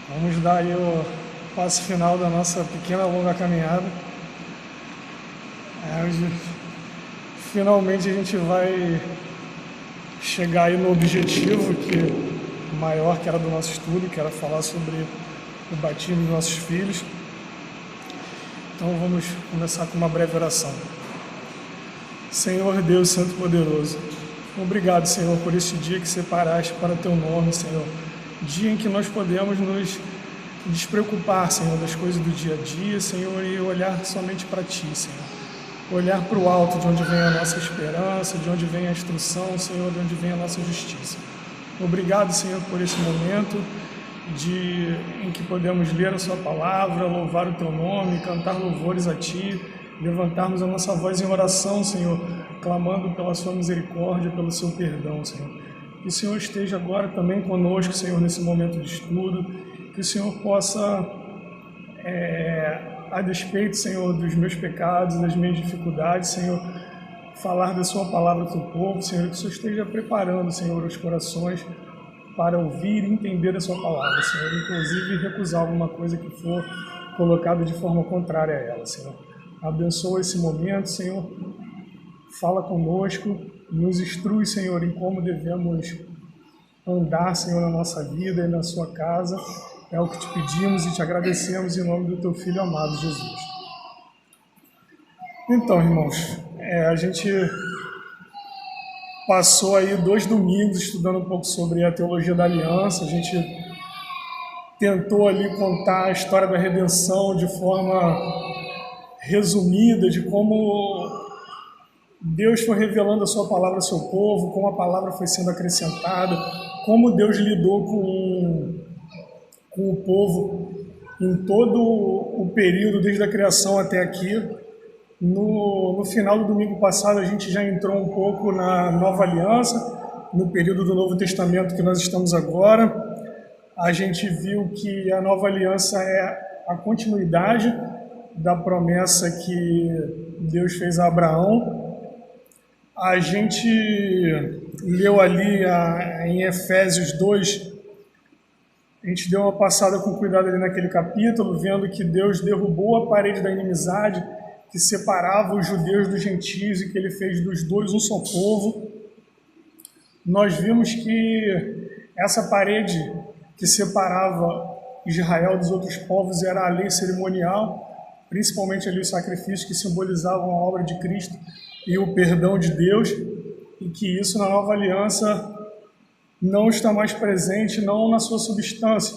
Vamos dar aí o passo final da nossa pequena longa caminhada. Finalmente a gente vai chegar aí no objetivo maior que era do nosso estudo, que era falar sobre o batismo dos nossos filhos. Então vamos começar com uma breve oração. Senhor Deus Santo e Poderoso, obrigado, Senhor, por este dia que separaste para Teu nome, Senhor. Dia em que nós podemos nos despreocupar, Senhor, das coisas do dia a dia, Senhor, e olhar somente para Ti, Senhor. Olhar para o alto, de onde vem a nossa esperança, de onde vem a instrução, Senhor, de onde vem a nossa justiça. Obrigado, Senhor, por esse momento em que podemos ler a Sua palavra, louvar o Teu nome, cantar louvores a Ti, levantarmos a nossa voz em oração, Senhor, clamando pela Sua misericórdia, pelo Seu perdão, Senhor. Que o Senhor esteja agora também conosco, Senhor, nesse momento de estudo, que o Senhor possa, a despeito, Senhor, dos meus pecados, das minhas dificuldades, Senhor, falar da Sua palavra ao Teu povo, Senhor, que o Senhor esteja preparando, Senhor, os corações para ouvir e entender a Sua palavra, Senhor, inclusive recusar alguma coisa que for colocada de forma contrária a ela, Senhor. Abençoa esse momento, Senhor, fala conosco, nos instrui, Senhor, em como devemos andar, Senhor, na nossa vida e na Sua casa. É o que Te pedimos e Te agradecemos em nome do Teu Filho amado, Jesus. Então, irmãos, a gente passou aí 2 domingos estudando um pouco sobre a teologia da aliança. A gente tentou ali contar a história da redenção de forma resumida, de como Deus foi revelando a Sua palavra ao Seu povo, como a palavra foi sendo acrescentada, como Deus lidou com o povo em todo o período, desde a criação até aqui. No final do domingo passado, a gente já entrou um pouco na Nova Aliança, no período do Novo Testamento que nós estamos agora. A gente viu que a Nova Aliança é a continuidade da promessa que Deus fez a Abraão. A gente leu ali em Efésios 2, a gente deu uma passada com cuidado ali naquele capítulo, vendo que Deus derrubou a parede da inimizade que separava os judeus dos gentios e que Ele fez dos dois um só povo. Nós vimos que essa parede que separava Israel dos outros povos era a lei cerimonial, principalmente ali os sacrifícios que simbolizavam a obra de Cristo e o perdão de Deus, e que isso na Nova Aliança não está mais presente, não na sua substância,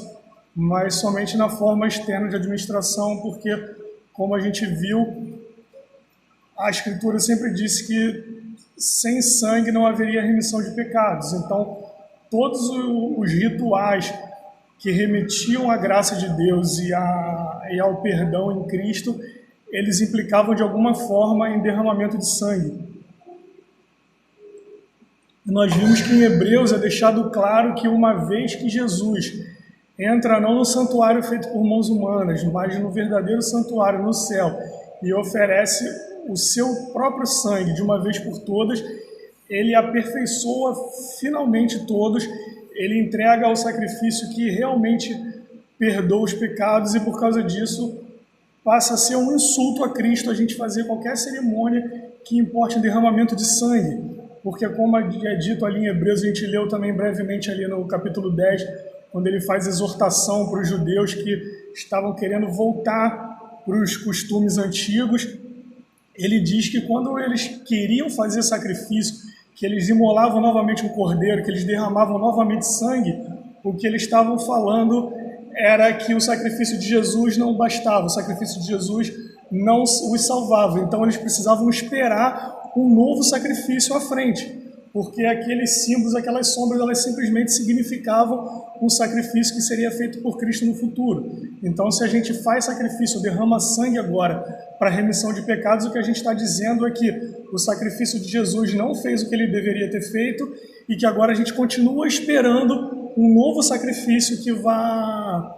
mas somente na forma externa de administração, porque, como a gente viu, a Escritura sempre disse que sem sangue não haveria remissão de pecados. Então, todos os rituais que remetiam à graça de Deus e ao perdão em Cristo, eles implicavam de alguma forma em derramamento de sangue. Nós vimos que em Hebreus é deixado claro que uma vez que Jesus entra não no santuário feito por mãos humanas, mas no verdadeiro santuário no céu, e oferece o seu próprio sangue de uma vez por todas, Ele aperfeiçoa finalmente todos, Ele entrega o sacrifício que realmente perdoa os pecados, e por causa disso passa a ser um insulto a Cristo a gente fazer qualquer cerimônia que importe derramamento de sangue, porque, como é dito ali em Hebreus, a gente leu também brevemente ali no capítulo 10, quando ele faz exortação para os judeus que estavam querendo voltar para os costumes antigos. Ele diz que quando eles queriam fazer sacrifício, que eles imolavam novamente um cordeiro, que eles derramavam novamente sangue, o que eles estavam falando era que o sacrifício de Jesus não bastava, o sacrifício de Jesus não os salvava. Então eles precisavam esperar um novo sacrifício à frente, porque aqueles símbolos, aquelas sombras, elas simplesmente significavam um sacrifício que seria feito por Cristo no futuro. Então, se a gente faz sacrifício, derrama sangue agora para remissão de pecados, o que a gente está dizendo é que o sacrifício de Jesus não fez o que ele deveria ter feito e que agora a gente continua esperando um novo sacrifício que vá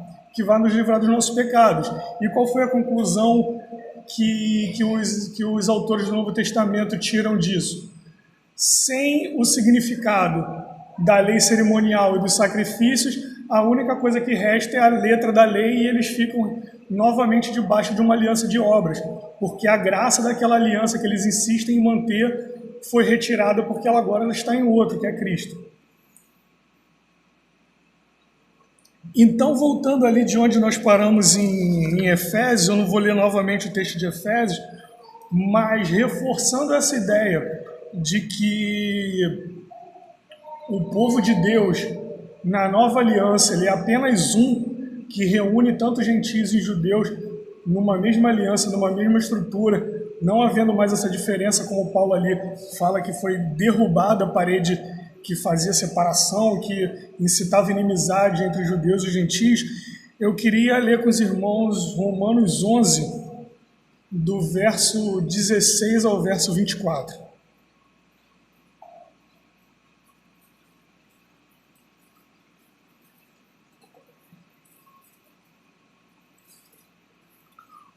nos livrar dos nossos pecados. E qual foi a conclusão que os autores do Novo Testamento tiram disso? Sem o significado da lei cerimonial e dos sacrifícios, a única coisa que resta é a letra da lei e eles ficam novamente debaixo de uma aliança de obras, porque a graça daquela aliança que eles insistem em manter foi retirada porque ela agora está em outro, que é Cristo. Então, voltando ali de onde nós paramos em Efésios, eu não vou ler novamente o texto de Efésios, mas reforçando essa ideia de que o povo de Deus, na nova aliança, ele é apenas um que reúne tanto gentios e judeus numa mesma aliança, numa mesma estrutura, não havendo mais essa diferença, como Paulo ali fala que foi derrubada a parede que fazia separação, que incitava inimizade entre os judeus e os gentios. Eu queria ler com os irmãos Romanos 11, do verso 16 ao verso 24.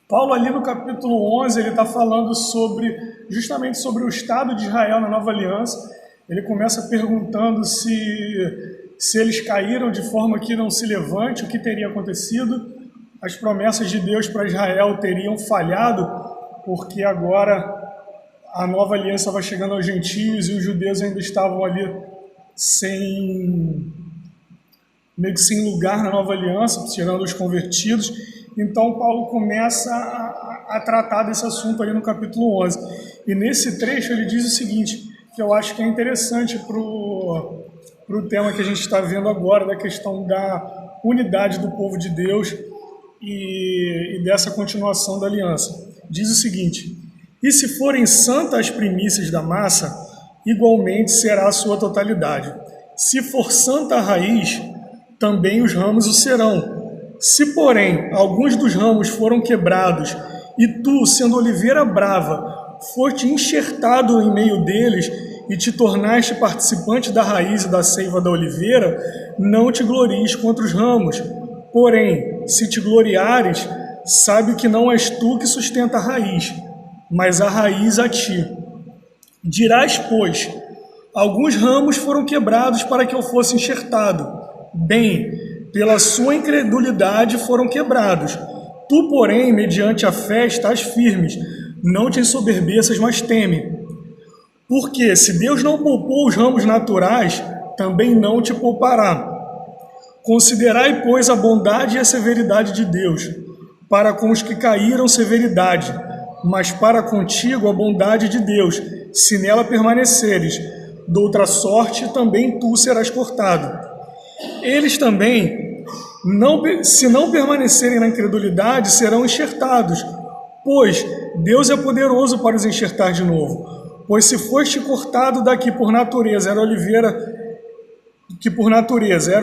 Paulo ali no capítulo 11, ele está falando justamente sobre o estado de Israel na nova aliança. Ele começa perguntando se eles caíram de forma que não se levante, o que teria acontecido. As promessas de Deus para Israel teriam falhado, porque agora a nova aliança estava chegando aos gentios e os judeus ainda estavam ali meio que sem lugar na nova aliança, tirando os convertidos. Então Paulo começa a tratar desse assunto ali no capítulo 11. E nesse trecho ele diz o seguinte, que eu acho que é interessante para o tema que a gente está vendo agora, da questão da unidade do povo de Deus e dessa continuação da aliança. Diz o seguinte: e se forem santas as primícias da massa, igualmente será a sua totalidade. Se for santa a raiz, também os ramos o serão. Se, porém, alguns dos ramos foram quebrados, e tu, sendo oliveira brava, foste enxertado em meio deles, e te tornaste participante da raiz e da seiva da oliveira, não te glories contra os ramos. Porém, se te gloriares, sabe que não és tu que sustenta a raiz, mas a raiz a ti. Dirás, pois, alguns ramos foram quebrados para que eu fosse enxertado. Bem, pela sua incredulidade foram quebrados. Tu, porém, mediante a fé, estás firmes. Não te ensoberbeças, mas teme. Porque, se Deus não poupou os ramos naturais, também não te poupará. Considerai, pois, a bondade e a severidade de Deus. Para com os que caíram, severidade, mas para contigo a bondade de Deus, se nela permaneceres. Doutra sorte, também tu serás cortado. Eles também, se não permanecerem na incredulidade, serão enxertados, pois Deus é poderoso para os enxertar de novo. Pois se foste cortado daqui por natureza, era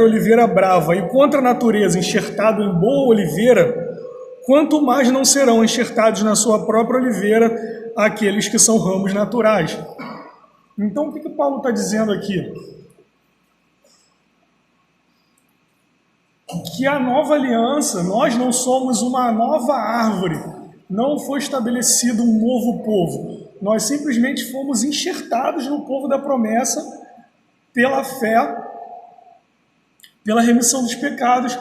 oliveira brava, e contra a natureza enxertado em boa oliveira, quanto mais não serão enxertados na sua própria oliveira aqueles que são ramos naturais. Então, o que Paulo está dizendo aqui? Que a nova aliança, nós não somos uma nova árvore, não foi estabelecido um novo povo. Nós simplesmente fomos enxertados no povo da promessa pela fé, pela remissão dos pecados,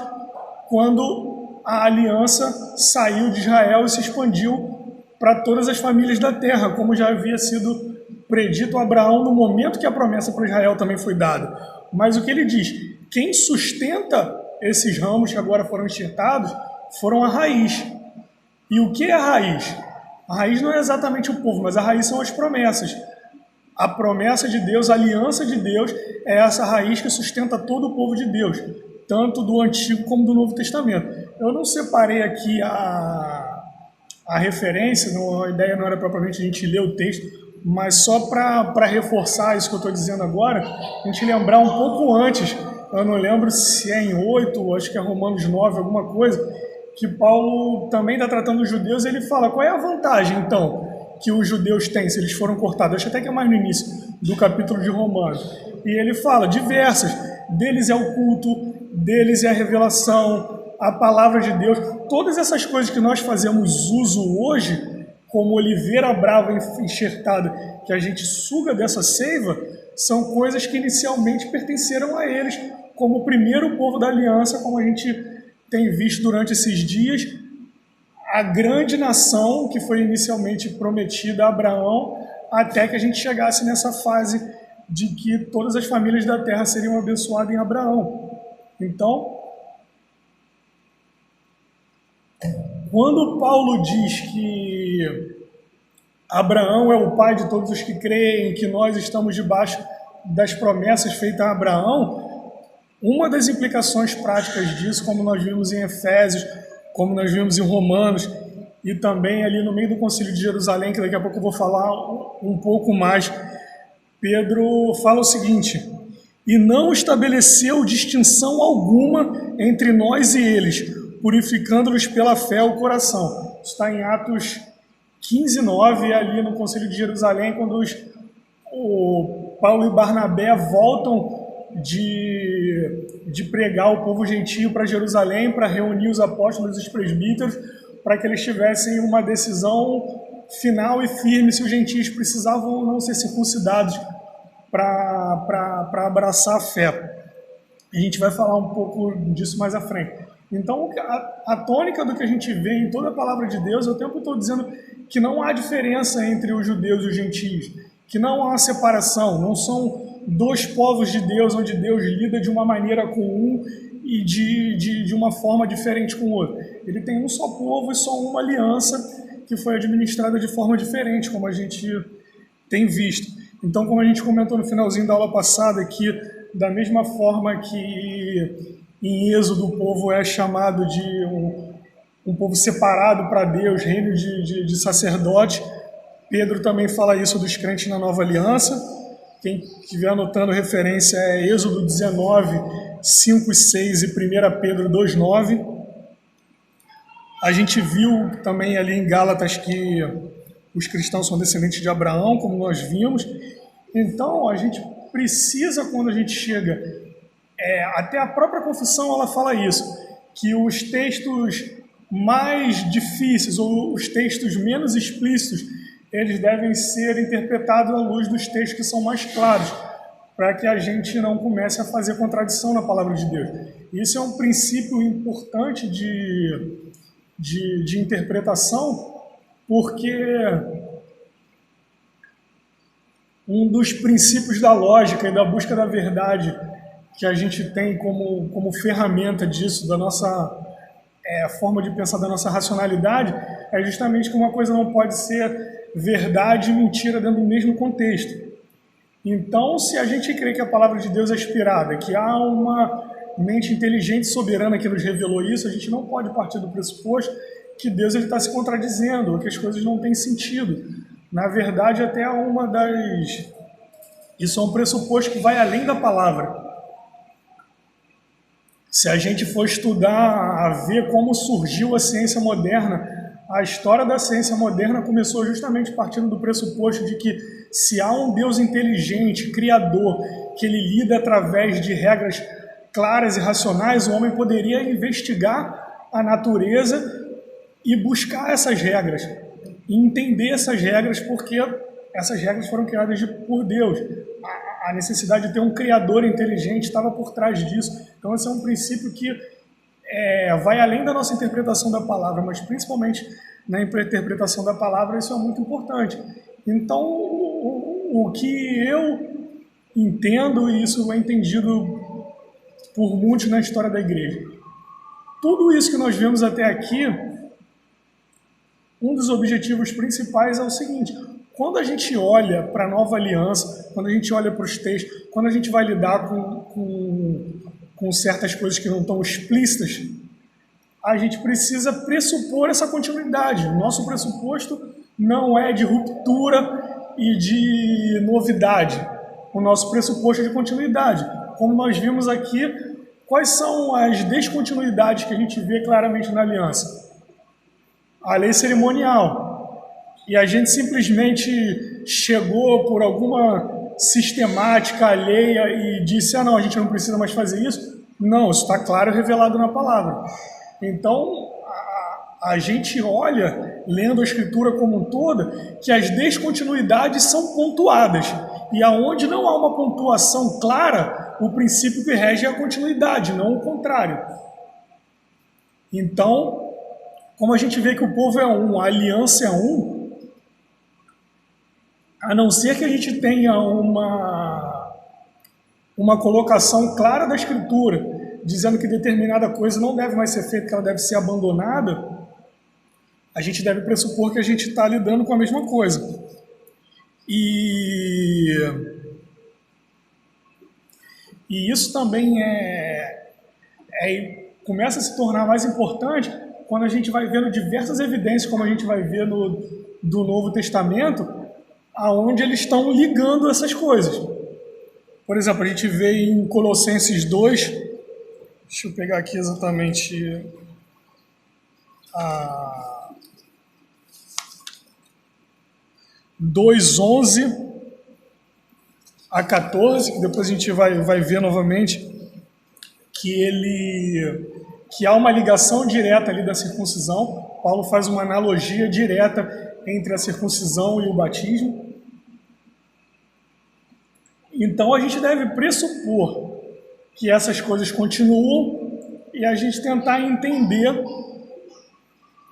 quando a aliança saiu de Israel e se expandiu para todas as famílias da terra, como já havia sido predito a Abraão no momento que a promessa para Israel também foi dada. Mas o que ele diz? Quem sustenta esses ramos que agora foram enxertados foram a raiz. E o que é a raiz? A raiz não é exatamente o povo, mas a raiz são as promessas. A promessa de Deus, a aliança de Deus, é essa raiz que sustenta todo o povo de Deus, tanto do Antigo como do Novo Testamento. Eu não separei aqui a referência, a ideia não era propriamente a gente ler o texto, mas só para reforçar isso que eu estou dizendo agora, a gente lembrar um pouco antes, eu não lembro se é em 8, acho que é Romanos 9, alguma coisa, que Paulo também está tratando os judeus, ele fala, qual é a vantagem, então, que os judeus têm se eles foram cortados? Acho até que é mais no início do capítulo de Romanos. E ele fala, diversas, deles é o culto, deles é a revelação, a palavra de Deus, todas essas coisas que nós fazemos uso hoje, como oliveira brava enxertada, que a gente suga dessa seiva, são coisas que inicialmente pertenceram a eles como o primeiro povo da aliança, como a gente tem visto durante esses dias, a grande nação que foi inicialmente prometida a Abraão, até que a gente chegasse nessa fase de que todas as famílias da terra seriam abençoadas em Abraão. Então, quando Paulo diz que Abraão é o pai de todos os que creem, que nós estamos debaixo das promessas feitas a Abraão, uma das implicações práticas disso, como nós vimos em Efésios, como nós vimos em Romanos, e também ali no meio do Concílio de Jerusalém, que daqui a pouco eu vou falar um pouco mais, Pedro fala o seguinte: e não estabeleceu distinção alguma entre nós e eles, purificando-nos pela fé o coração. Isso está em Atos 15:9, ali no Concílio de Jerusalém, quando o Paulo e Barnabé voltam de pregar o povo gentio para Jerusalém, para reunir os apóstolos e os presbíteros, para que eles tivessem uma decisão final e firme se os gentios precisavam ou não ser circuncidados para abraçar a fé. A gente vai falar um pouco disso mais à frente. Então, a tônica do que a gente vê em toda a palavra de Deus, eu tempo estou dizendo que não há diferença entre os judeus e os gentios, que não há separação, não são dois povos de Deus, onde Deus lida de uma maneira com um e de uma forma diferente com o outro. Ele tem um só povo e só uma aliança que foi administrada de forma diferente, como a gente tem visto. Então, como a gente comentou no finalzinho da aula passada, que da mesma forma que em Êxodo o povo é chamado de um povo separado para Deus, reino de sacerdote, Pedro também fala isso dos crentes na nova aliança. Quem estiver anotando referência é Êxodo 19, 5 e 6 e 1 Pedro 2, 9. A gente viu também ali em Gálatas que os cristãos são descendentes de Abraão, como nós vimos. Então, a gente precisa, quando a gente chega, até a própria confissão ela fala isso, que os textos mais difíceis ou os textos menos explícitos, eles devem ser interpretados à luz dos textos que são mais claros, para que a gente não comece a fazer contradição na palavra de Deus. Isso é um princípio importante de interpretação, porque um dos princípios da lógica e da busca da verdade que a gente tem como ferramenta disso, da nossa forma de pensar, da nossa racionalidade, é justamente que uma coisa não pode ser verdade e mentira dentro do mesmo contexto. Então, se a gente crê que a palavra de Deus é inspirada, que há uma mente inteligente e soberana que nos revelou isso, a gente não pode partir do pressuposto que Deus está se contradizendo, ou que as coisas não têm sentido. Na verdade, até isso é um pressuposto que vai além da palavra. Se a gente for estudar, a ver como surgiu a ciência moderna, a história da ciência moderna começou justamente partindo do pressuposto de que se há um Deus inteligente, criador, que ele lida através de regras claras e racionais, o homem poderia investigar a natureza e buscar essas regras, e entender essas regras, porque essas regras foram criadas por Deus. A necessidade de ter um criador inteligente estava por trás disso. Então esse é um princípio que vai além da nossa interpretação da palavra, mas principalmente na interpretação da palavra isso é muito importante. Então o que eu entendo, e isso é entendido por muitos na história da igreja, tudo isso que nós vemos até aqui, um dos objetivos principais é o seguinte: quando a gente olha para a nova aliança, quando a gente olha para os textos, quando a gente vai lidar com certas coisas que não estão explícitas, a gente precisa pressupor essa continuidade. O nosso pressuposto não é de ruptura e de novidade. O nosso pressuposto é de continuidade. Como nós vimos aqui, quais são as descontinuidades que a gente vê claramente na aliança? A lei cerimonial. E a gente simplesmente chegou por alguma sistemática alheia e disse: não, a gente não precisa mais fazer isso. Não, isso está claro e revelado na palavra. Então, a gente olha, lendo a Escritura como um todo, que as descontinuidades são pontuadas. E aonde não há uma pontuação clara, o princípio que rege é a continuidade, não o contrário. Então, como a gente vê que o povo é um, a aliança é um, a não ser que a gente tenha uma colocação clara da Escritura, dizendo que determinada coisa não deve mais ser feita, que ela deve ser abandonada, a gente deve pressupor que a gente está lidando com a mesma coisa. E isso também começa a se tornar mais importante quando a gente vai vendo diversas evidências, como a gente vai ver do Novo Testamento, aonde eles estão ligando essas coisas. Por exemplo, a gente vê em Colossenses 2, deixa eu pegar aqui exatamente a 2:11 a 14, que depois a gente vai ver novamente que há uma ligação direta ali da circuncisão. Paulo faz uma analogia direta entre a circuncisão e o batismo. Então a gente deve pressupor que essas coisas continuam e a gente tentar entender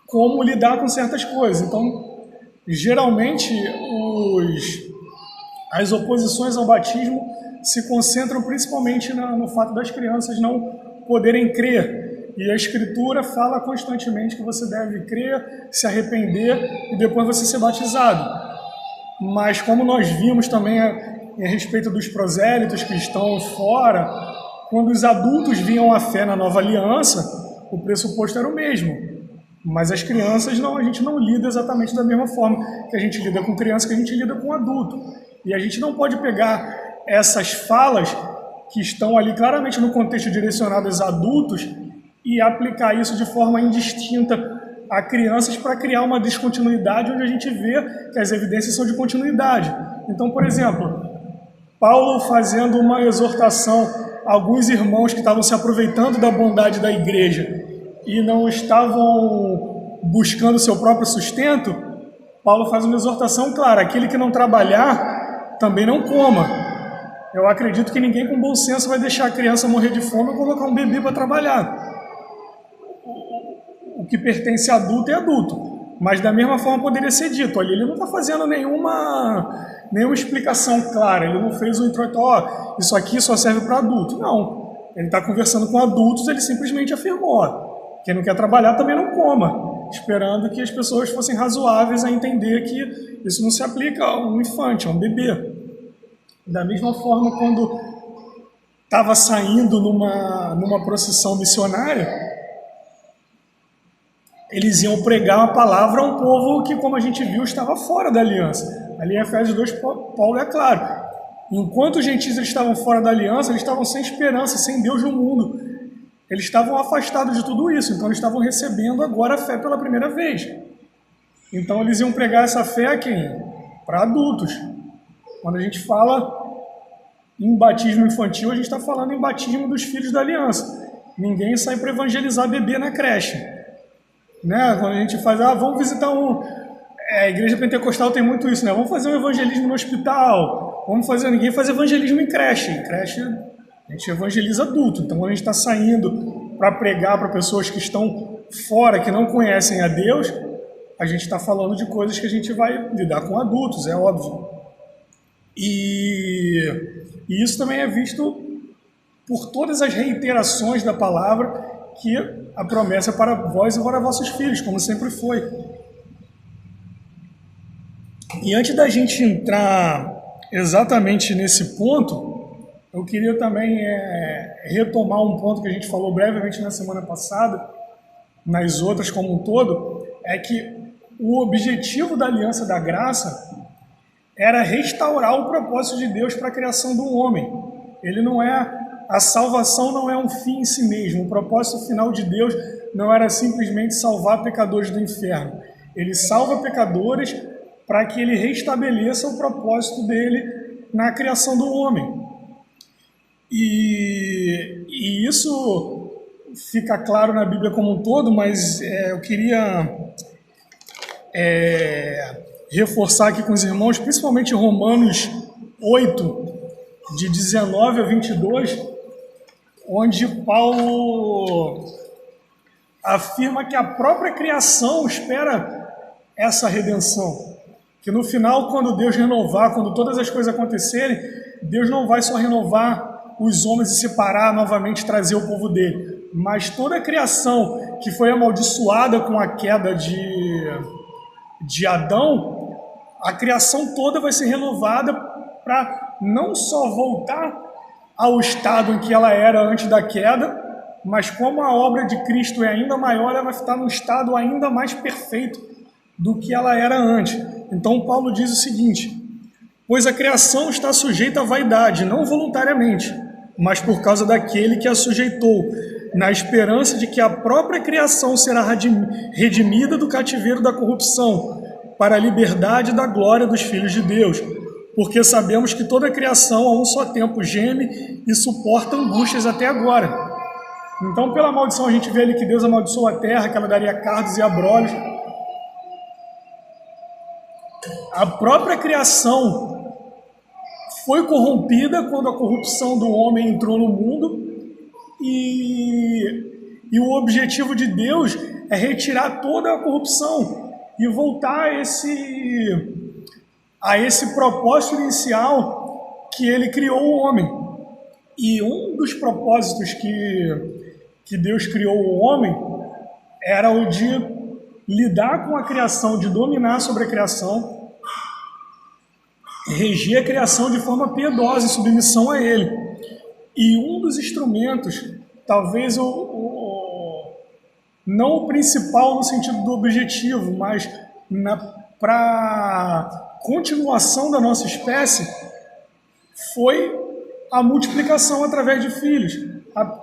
como lidar com certas coisas. Então, geralmente, as oposições ao batismo se concentram principalmente no fato das crianças não poderem crer. E a Escritura fala constantemente que você deve crer, se arrepender e depois você ser batizado. Mas como nós vimos também a respeito dos prosélitos que estão fora, quando os adultos vinham à fé na nova aliança, o pressuposto era o mesmo. Mas as crianças não, a gente não lida exatamente da mesma forma que a gente lida com criança, que a gente lida com adulto. E a gente não pode pegar essas falas que estão ali claramente no contexto direcionadas a adultos e aplicar isso de forma indistinta a crianças para criar uma descontinuidade onde a gente vê que as evidências são de continuidade. Então, por exemplo, Paulo fazendo uma exortação a alguns irmãos que estavam se aproveitando da bondade da igreja e não estavam buscando seu próprio sustento, Paulo faz uma exortação clara: aquele que não trabalhar, também não coma. Eu acredito que ninguém com bom senso vai deixar a criança morrer de fome ou colocar um bebê para trabalhar. O que pertence a adulto é adulto. Mas da mesma forma poderia ser dito, ali ele não está fazendo nenhuma explicação clara, ele não fez um introito, isso aqui só serve para adulto. Não, ele está conversando com adultos, ele simplesmente afirmou: quem não quer trabalhar também não coma, esperando que as pessoas fossem razoáveis a entender que isso não se aplica a um infante, a um bebê. Da mesma forma, quando estava saindo numa procissão missionária, eles iam pregar a palavra a um povo que, como a gente viu, estava fora da aliança. Ali em Efésios 2, Paulo é claro: enquanto os gentios estavam fora da aliança, eles estavam sem esperança, sem Deus no mundo. Eles estavam afastados de tudo isso, então eles estavam recebendo agora a fé pela primeira vez. Então eles iam pregar essa fé a quem? Para adultos. Quando a gente fala em batismo infantil, a gente está falando em batismo dos filhos da aliança. Ninguém sai para evangelizar bebê na creche. Né? Quando a gente faz, vamos visitar a igreja pentecostal tem muito isso, né? Vamos fazer um evangelismo no hospital, ninguém faz evangelismo em creche. Em creche a gente evangeliza adulto. Então quando a gente está saindo para pregar para pessoas que estão fora, que não conhecem a Deus, a gente está falando de coisas que a gente vai lidar com adultos, é óbvio. E isso também é visto por todas as reiterações da palavra, que a promessa é para vós e para vossos filhos, como sempre foi. E antes da gente entrar exatamente nesse ponto, eu queria também retomar um ponto que a gente falou brevemente na semana passada, nas outras como um todo, é que o objetivo da aliança da graça era restaurar o propósito de Deus para a criação do homem. A salvação não é um fim em si mesmo. O propósito final de Deus não era simplesmente salvar pecadores do inferno. Ele salva pecadores para que ele restabeleça o propósito dele na criação do homem. E isso fica claro na Bíblia como um todo, mas eu queria reforçar aqui com os irmãos, principalmente Romanos 8, de 19 a 22, onde Paulo afirma que a própria criação espera essa redenção. Que no final, quando Deus renovar, quando todas as coisas acontecerem, Deus não vai só renovar os homens e separar novamente, trazer o povo dele, mas toda a criação que foi amaldiçoada com a queda de Adão, a criação toda vai ser renovada para não só voltar ao estado em que ela era antes da queda, mas como a obra de Cristo é ainda maior, ela vai estar num estado ainda mais perfeito do que ela era antes. Então Paulo diz o seguinte: pois a criação está sujeita à vaidade, não voluntariamente, mas por causa daquele que a sujeitou, na esperança de que a própria criação será redimida do cativeiro da corrupção, para a liberdade da glória dos filhos de Deus. Porque sabemos que toda a criação a um só tempo geme e suporta angústias até agora. Então, pela maldição, a gente vê ali que Deus amaldiçoou a terra, que ela daria cardos e abrolhos. A própria criação foi corrompida quando a corrupção do homem entrou no mundo, e o objetivo de Deus é retirar toda a corrupção e voltar a esse propósito inicial que ele criou o homem. E um dos propósitos que Deus criou o homem era o de lidar com a criação, de dominar sobre a criação, reger a criação de forma piedosa, em submissão a ele. E um dos instrumentos, talvez não o principal no sentido do objetivo, mas para continuação da nossa espécie, foi a multiplicação através de filhos.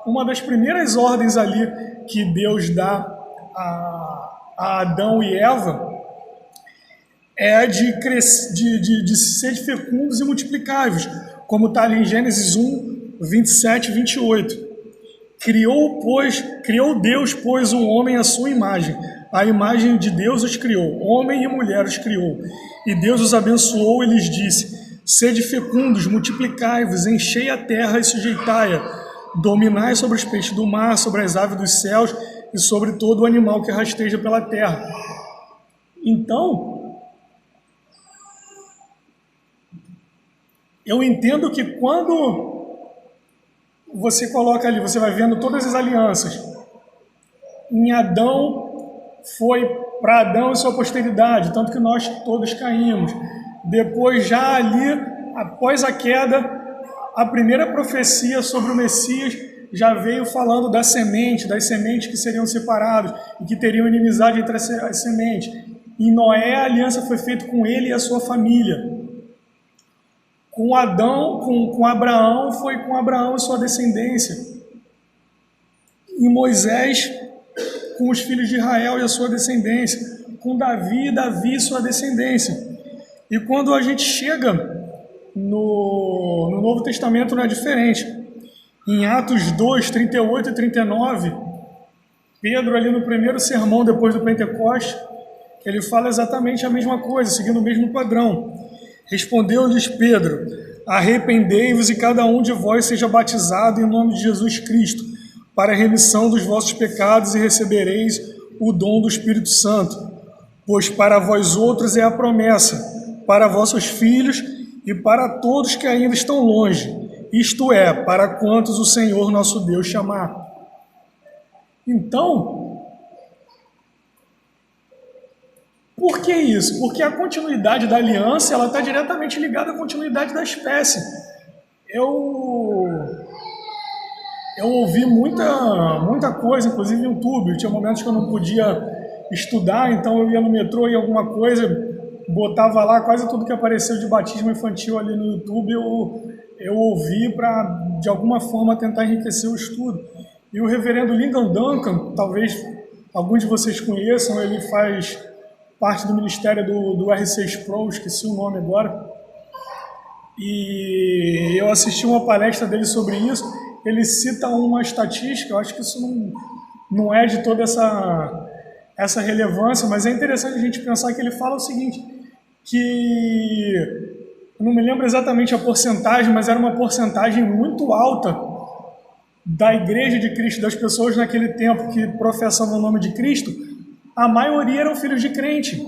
Uma das primeiras ordens ali que Deus dá a Adão e Eva é de ser fecundos e multiplicáveis, como está ali em Gênesis 1, 27 e 28. Criou Deus, pois, o homem à sua imagem. A imagem de Deus os criou, homem e mulher os criou. E Deus os abençoou e lhes disse: sede fecundos, multiplicai-vos, enchei a terra e sujeitai-a, dominai sobre os peixes do mar, sobre as aves dos céus e sobre todo o animal que rasteja pela terra. Então, eu entendo que quando você coloca ali, você vai vendo todas as alianças. Em Adão, foi para Adão e sua posteridade, tanto que nós todos caímos. Depois, já ali, após a queda, a primeira profecia sobre o Messias já veio falando da semente, das sementes que seriam separadas e que teriam inimizade entre as sementes. Em Noé, a aliança foi feita com ele e a sua família. Com Adão, com Abraão, foi com Abraão e sua descendência. Em Moisés, com os filhos de Israel e a sua descendência. Com Davi e sua descendência. E quando a gente chega no Novo Testamento, não é diferente. Em Atos 2, 38 e 39, Pedro, ali no primeiro sermão depois do Pentecoste, ele fala exatamente a mesma coisa, seguindo o mesmo padrão. Respondeu-lhes Pedro: arrependei-vos e cada um de vós seja batizado em nome de Jesus Cristo, para a remissão dos vossos pecados, e recebereis o dom do Espírito Santo. Pois para vós outros é a promessa, para vossos filhos e para todos que ainda estão longe, isto é, para quantos o Senhor nosso Deus chamar. Então, por que isso? Porque a continuidade da aliança ela está diretamente ligada à continuidade da espécie. Eu ouvi muita coisa, inclusive no YouTube. Tinha momentos que eu não podia estudar, então eu ia no metrô e alguma coisa, botava lá quase tudo que apareceu de batismo infantil ali no YouTube, eu ouvi para, de alguma forma, tentar enriquecer o estudo. E o reverendo Lyndon Duncan, talvez alguns de vocês conheçam, ele faz parte do ministério do R6 Pro, esqueci o nome agora, e eu assisti uma palestra dele sobre isso. Ele cita uma estatística, eu acho que isso não é de toda essa relevância, mas é interessante a gente pensar que ele fala o seguinte, que eu não me lembro exatamente a porcentagem, mas era uma porcentagem muito alta da Igreja de Cristo, das pessoas naquele tempo que professavam o nome de Cristo, a maioria eram filhos de crente.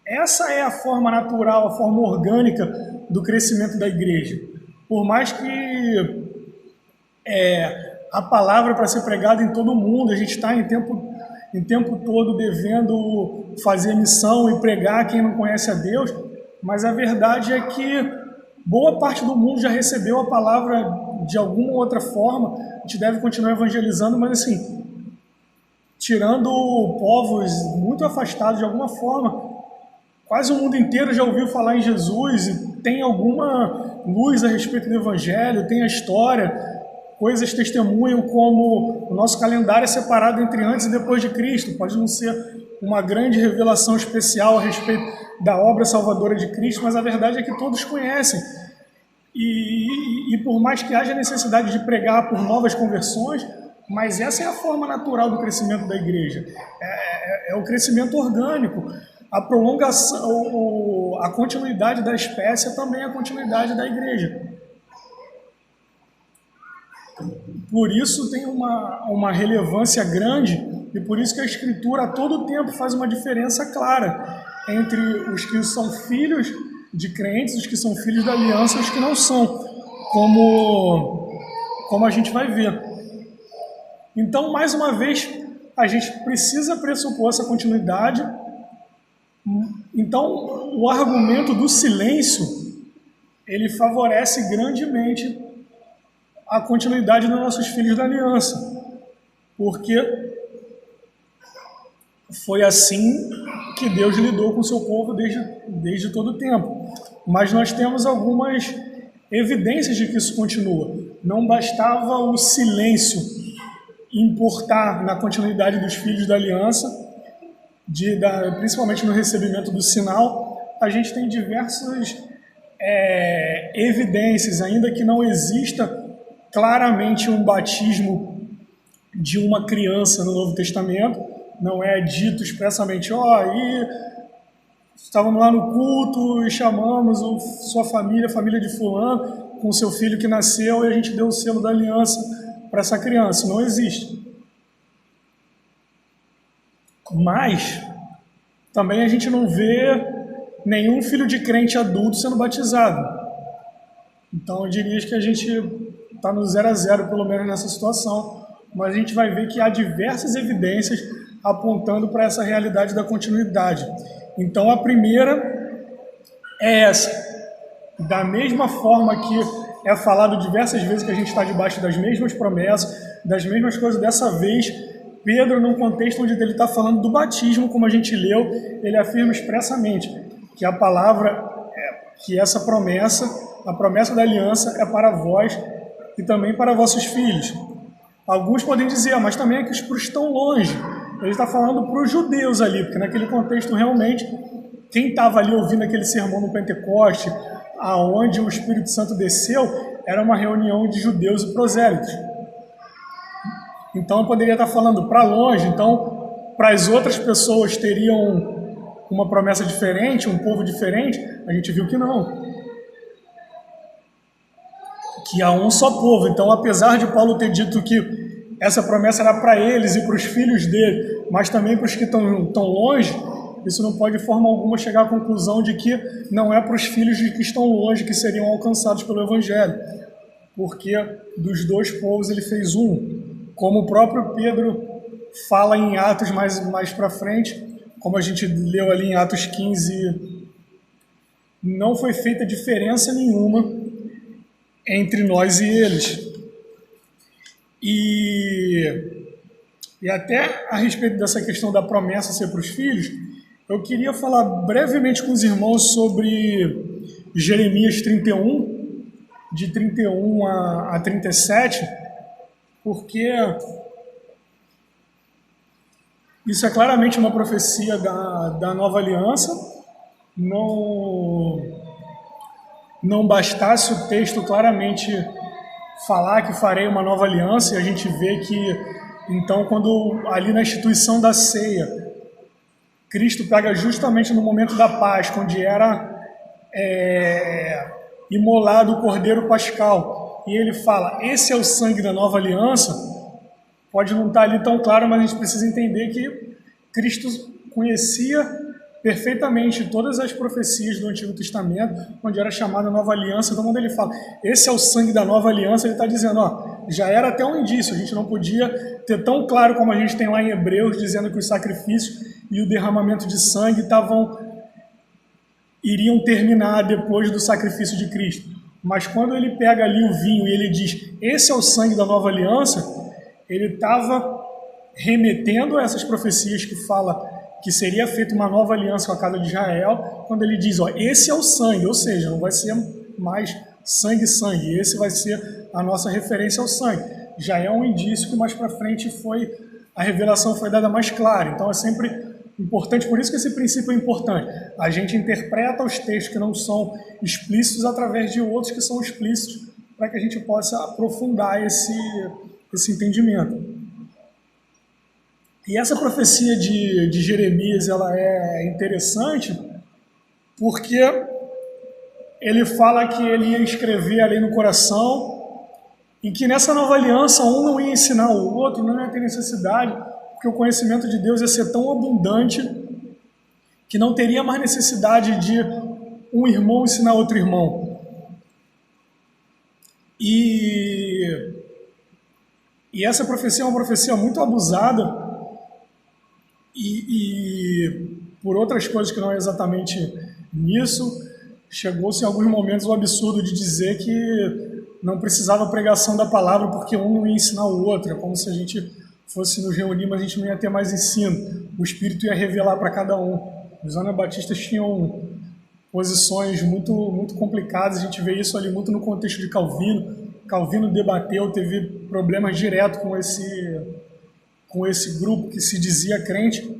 Essa é a forma natural, a forma orgânica do crescimento da igreja. Por mais que a palavra para ser pregada em todo o mundo, a gente está em tempo todo devendo fazer missão e pregar quem não conhece a Deus, mas a verdade é que boa parte do mundo já recebeu a palavra de alguma outra forma. A gente deve continuar evangelizando, mas assim, tirando povos muito afastados de alguma forma, quase o mundo inteiro já ouviu falar em Jesus e tem alguma luz a respeito do Evangelho, tem a história, coisas testemunham como o nosso calendário é separado entre antes e depois de Cristo. Pode não ser uma grande revelação especial a respeito da obra salvadora de Cristo, mas a verdade é que todos conhecem. E por mais que haja necessidade de pregar por novas conversões, mas essa é a forma natural do crescimento da igreja. É o crescimento orgânico. A prolongação, a continuidade da espécie é também a continuidade da igreja. Por isso tem uma relevância grande e por isso que a Escritura a todo tempo faz uma diferença clara entre os que são filhos de crentes, os que são filhos da aliança e os que não são, como a gente vai ver. Então, mais uma vez, a gente precisa pressupor essa continuidade. Então, o argumento do silêncio, ele favorece grandemente a continuidade dos nossos filhos da aliança, porque foi assim que Deus lidou com o seu povo desde todo o tempo. Mas nós temos algumas evidências de que isso continua. Não bastava o silêncio importar na continuidade dos filhos da aliança, principalmente no recebimento do sinal. A gente tem diversas evidências, ainda que não exista claramente um batismo de uma criança no Novo Testamento, não é dito expressamente, estávamos lá no culto e chamamos sua família, a família de fulano, com seu filho que nasceu, e a gente deu o selo da aliança para essa criança. Não existe. Mas também a gente não vê nenhum filho de crente adulto sendo batizado. Então eu diria que a gente está no 0 a 0, pelo menos nessa situação, mas a gente vai ver que há diversas evidências apontando para essa realidade da continuidade. Então a primeira é essa. Da mesma forma que é falado diversas vezes que a gente está debaixo das mesmas promessas, das mesmas coisas, dessa vez Pedro, num contexto onde ele está falando do batismo, como a gente leu, ele afirma expressamente que a palavra, que essa promessa, a promessa da aliança é para vós e também para vossos filhos. Alguns podem dizer, mas também é que os que estão longe. Ele está falando para os judeus ali, porque naquele contexto realmente, quem estava ali ouvindo aquele sermão no Pentecoste, aonde o Espírito Santo desceu, era uma reunião de judeus e prosélitos. Então eu poderia estar falando para longe, então para as outras pessoas teriam uma promessa diferente, um povo diferente. A gente viu que não. Que há um só povo. Então, apesar de Paulo ter dito que essa promessa era para eles e para os filhos dele, mas também para os que estão longe, isso não pode de forma alguma chegar à conclusão de que não é para os filhos de que estão longe que seriam alcançados pelo Evangelho, porque dos dois povos ele fez um. Como o próprio Pedro fala em Atos mais para frente, como a gente leu ali em Atos 15, não foi feita diferença nenhuma entre nós e eles. E até a respeito dessa questão da promessa ser para os filhos, eu queria falar brevemente com os irmãos sobre Jeremias 31, de 31 a 37, porque isso é claramente uma profecia da nova aliança. Não bastasse o texto claramente falar que farei uma nova aliança, e a gente vê que, então, quando ali na instituição da ceia, Cristo pega justamente no momento da Páscoa, onde era imolado o Cordeiro Pascal, e ele fala, esse é o sangue da nova aliança, pode não estar ali tão claro, mas a gente precisa entender que Cristo conhecia perfeitamente todas as profecias do Antigo Testamento, onde era chamada nova aliança. Então, quando ele fala, esse é o sangue da nova aliança, ele está dizendo, já era até um indício, a gente não podia ter tão claro como a gente tem lá em Hebreus, dizendo que os sacrifícios e o derramamento de sangue iriam terminar depois do sacrifício de Cristo. Mas quando ele pega ali o vinho e ele diz, esse é o sangue da nova aliança, ele estava remetendo a essas profecias que fala que seria feita uma nova aliança com a casa de Israel, quando ele diz, esse é o sangue, ou seja, não vai ser mais sangue, esse vai ser a nossa referência ao sangue. Já é um indício que mais para frente a revelação foi dada mais clara. Então é sempre importante, por isso que esse princípio é importante. A gente interpreta os textos que não são explícitos através de outros que são explícitos, para que a gente possa aprofundar esse entendimento. E essa profecia de Jeremias, ela é interessante porque ele fala que ele ia escrever ali no coração e que nessa nova aliança um não ia ensinar o outro, não ia ter necessidade, porque o conhecimento de Deus ia ser tão abundante que não teria mais necessidade de um irmão ensinar outro irmão. E essa profecia é uma profecia muito abusada, e por outras coisas que não é exatamente nisso, chegou-se em alguns momentos o absurdo de dizer que não precisava pregação da palavra porque um não ia ensinar o outro. É como se a gente fosse nos reunir, mas a gente não ia ter mais ensino. O Espírito ia revelar para cada um. Os anabatistas tinham posições muito, muito complicadas, a gente vê isso ali muito no contexto de Calvino. Calvino debateu, teve problemas direto com esse grupo que se dizia crente.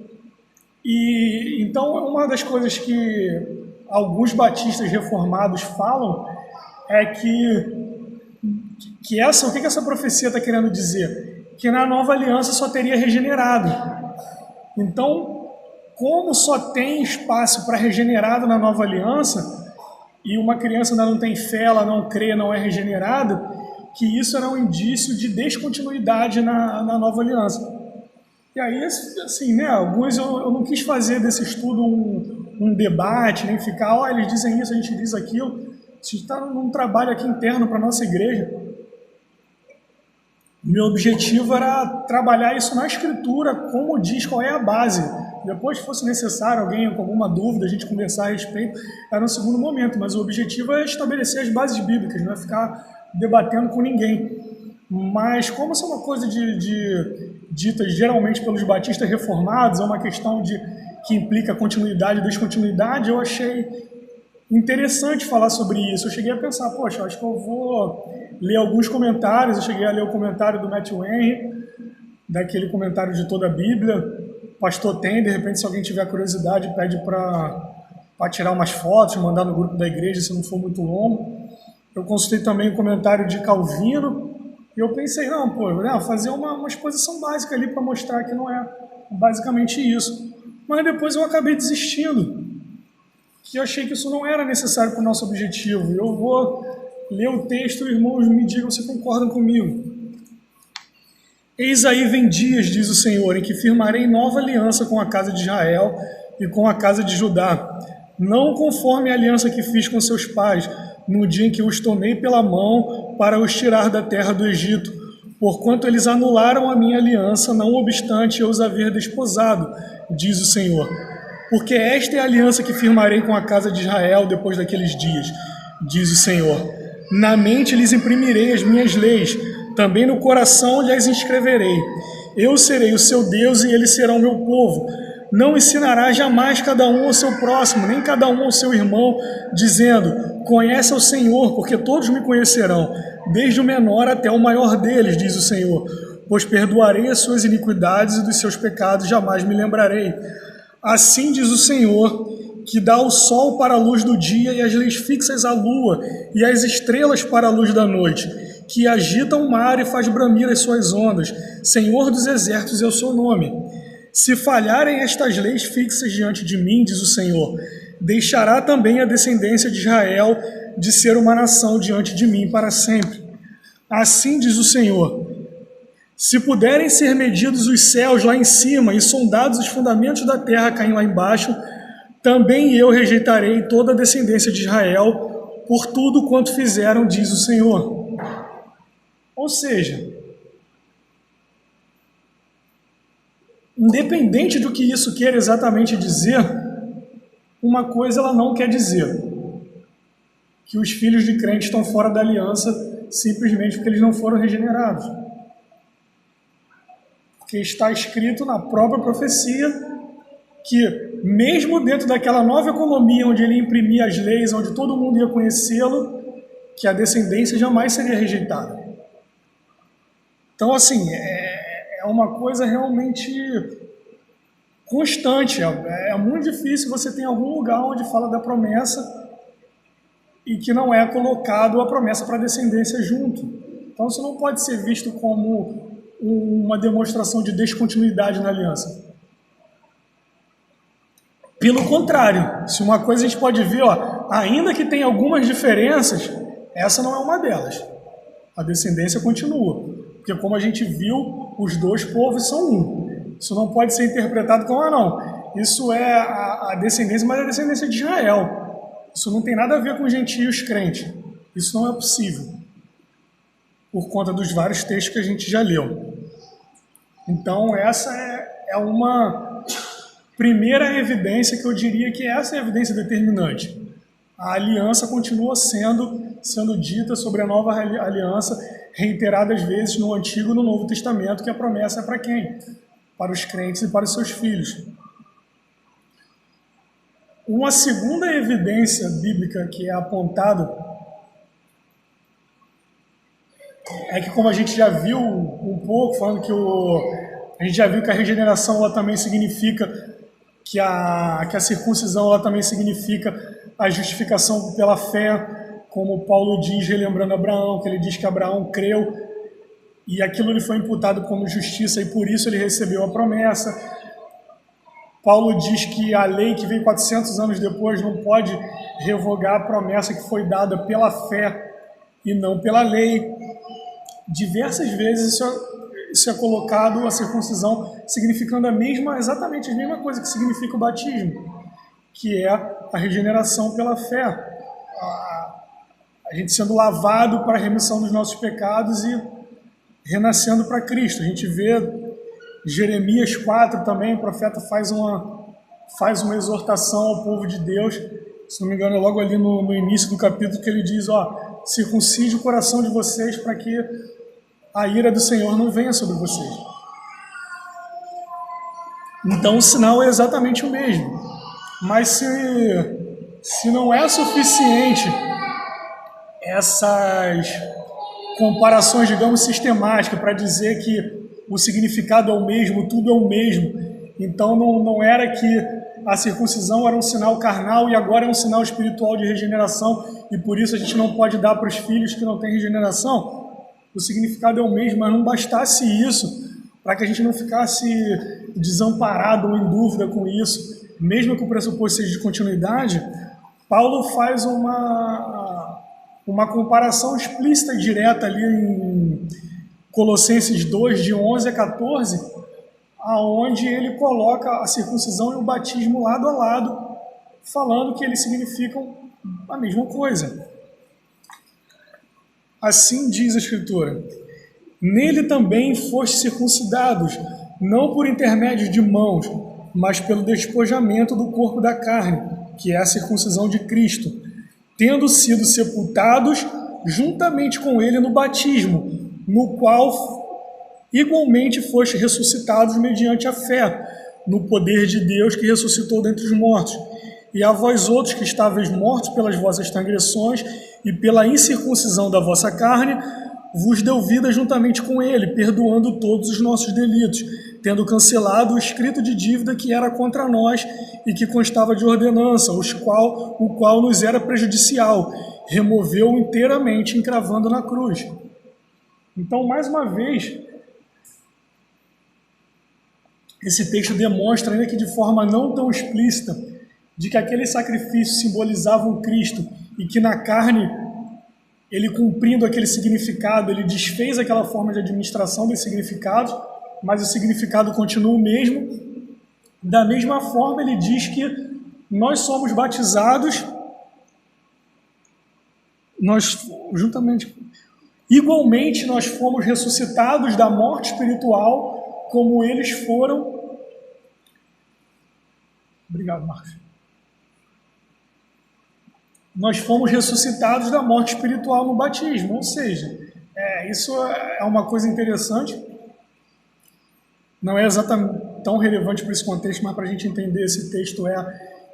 E então uma das coisas que alguns batistas reformados falam é o que essa profecia está querendo dizer? Que na nova aliança só teria regenerado. Então, como só tem espaço para regenerado na nova aliança, e uma criança ainda não tem fé, ela não crê, não é regenerada, que isso era um indício de descontinuidade na nova aliança. E aí, assim, né, alguns eu não quis fazer desse estudo um debate, nem ficar, eles dizem isso, a gente diz aquilo. A gente está num trabalho aqui interno para a nossa igreja. Meu objetivo era trabalhar isso na Escritura, como diz, qual é a base. Depois, se fosse necessário alguém com alguma dúvida, a gente conversar a respeito, era no segundo momento. Mas o objetivo é estabelecer as bases bíblicas, não é ficar debatendo com ninguém. Mas como isso é uma coisa dita geralmente pelos batistas reformados, é uma questão que implica continuidade e descontinuidade, eu achei interessante falar sobre isso. Eu cheguei a pensar, poxa, acho que eu vou ler alguns comentários. Eu cheguei a ler o comentário do Matthew Henry, daquele comentário de toda a Bíblia. O pastor tem, de repente, se alguém tiver curiosidade, pede para tirar umas fotos, mandar no grupo da igreja, se não for muito longo. Eu consultei também o comentário de Calvino, e eu pensei, fazer uma exposição básica ali para mostrar que não é basicamente isso. Mas depois eu acabei desistindo, que eu achei que isso não era necessário para o nosso objetivo. Eu vou ler o texto e irmãos me digam se concordam comigo. Eis aí vem dias, diz o Senhor, em que firmarei nova aliança com a casa de Israel e com a casa de Judá, não conforme a aliança que fiz com seus pais, no dia em que os tomei pela mão para os tirar da terra do Egito, porquanto eles anularam a minha aliança, não obstante eu os haver desposado, diz o Senhor. Porque esta é a aliança que firmarei com a casa de Israel depois daqueles dias, diz o Senhor. Na mente lhes imprimirei as minhas leis, também no coração lhes inscreverei. Eu serei o seu Deus e eles serão meu povo. Não ensinará jamais cada um ao seu próximo, nem cada um ao seu irmão, dizendo, conhece ao Senhor, porque todos me conhecerão, desde o menor até o maior deles, diz o Senhor. Pois perdoarei as suas iniquidades e dos seus pecados jamais me lembrarei. Assim diz o Senhor, que dá o sol para a luz do dia e as leis fixas à lua e as estrelas para a luz da noite, que agita o mar e faz bramir as suas ondas. Senhor dos exércitos é o seu nome. Se falharem estas leis fixas diante de mim, diz o Senhor, deixará também a descendência de Israel de ser uma nação diante de mim para sempre. Assim diz o Senhor: se puderem ser medidos os céus lá em cima e sondados os fundamentos da terra caem lá embaixo, também eu rejeitarei toda a descendência de Israel por tudo quanto fizeram, diz o Senhor. Ou seja, independente do que isso queira exatamente dizer, uma coisa ela não quer dizer: que os filhos de crente estão fora da aliança simplesmente porque eles não foram regenerados. Porque está escrito na própria profecia que, mesmo dentro daquela nova economia onde ele imprimia as leis, onde todo mundo ia conhecê-lo, que a descendência jamais seria rejeitada. Então, assim, é uma coisa realmente constante. É muito difícil você ter algum lugar onde fala da promessa e que não é colocado a promessa para a descendência junto. Então, isso não pode ser visto como uma demonstração de descontinuidade na aliança. Pelo contrário, se uma coisa a gente pode ver, ainda que tenha algumas diferenças, essa não é uma delas. A descendência continua. Porque, como a gente viu, os dois povos são um. Isso não pode ser interpretado como, não, isso é a descendência, mas é a descendência de Israel. Isso não tem nada a ver com gentios crentes. Isso não é possível, por conta dos vários textos que a gente já leu. Então, essa é uma primeira evidência que eu diria que essa é a evidência determinante. A aliança continua sendo dita sobre a nova aliança, reiteradas vezes no Antigo e no Novo Testamento, que a promessa é para quem? Para os crentes e para os seus filhos. Uma segunda evidência bíblica que é apontada é que, como a gente já viu um pouco, falando que a gente já viu que a regeneração ela também significa que a circuncisão ela também significa a justificação pela fé, como Paulo diz, relembrando Abraão, que ele diz que Abraão creu e aquilo lhe foi imputado como justiça e por isso ele recebeu a promessa. Paulo diz que a lei que veio 400 anos depois não pode revogar a promessa que foi dada pela fé e não pela lei. Diversas vezes isso é colocado, a circuncisão, significando exatamente a mesma coisa que significa o batismo, que é a regeneração pela fé. A gente sendo lavado para a remissão dos nossos pecados e renascendo para Cristo. A gente vê Jeremias 4 também, o profeta faz uma exortação ao povo de Deus, se não me engano é logo ali no início do capítulo, que ele diz, circuncide o coração de vocês para que a ira do Senhor não venha sobre vocês. Então o sinal é exatamente o mesmo. Mas se não é suficiente essas comparações, digamos, sistemáticas para dizer que o significado é o mesmo, tudo é o mesmo, então não era que a circuncisão era um sinal carnal e agora é um sinal espiritual de regeneração e por isso a gente não pode dar para os filhos que não têm regeneração. O significado é o mesmo, mas não bastasse isso, para que a gente não ficasse desamparado ou em dúvida com isso, mesmo que o pressuposto seja de continuidade, Paulo faz uma comparação explícita e direta ali em Colossenses 2, de 11 a 14, aonde ele coloca a circuncisão e o batismo lado a lado, falando que eles significam a mesma coisa. Assim diz a Escritura: nele também fostes circuncidados, não por intermédio de mãos, mas pelo despojamento do corpo da carne, que é a circuncisão de Cristo, tendo sido sepultados juntamente com ele no batismo, no qual igualmente foste ressuscitados mediante a fé, no poder de Deus que ressuscitou dentre os mortos. E a vós outros que estáveis mortos pelas vossas transgressões e pela incircuncisão da vossa carne, vos deu vida juntamente com ele, perdoando todos os nossos delitos, tendo cancelado o escrito de dívida que era contra nós e que constava de ordenança, o qual nos era prejudicial, removeu inteiramente, encravando na cruz. Então, mais uma vez, esse texto demonstra, ainda que de forma não tão explícita, de que aqueles sacrifícios simbolizavam Cristo e que na carne, ele cumprindo aquele significado, ele desfez aquela forma de administração dos significados, mas o significado continua o mesmo. Da mesma forma, ele diz que nós somos batizados, igualmente nós fomos ressuscitados da morte espiritual, como eles foram. Obrigado, Marcos. Nós fomos ressuscitados da morte espiritual no batismo, ou seja, isso é uma coisa interessante. Não é exatamente tão relevante para esse contexto, mas para a gente entender esse texto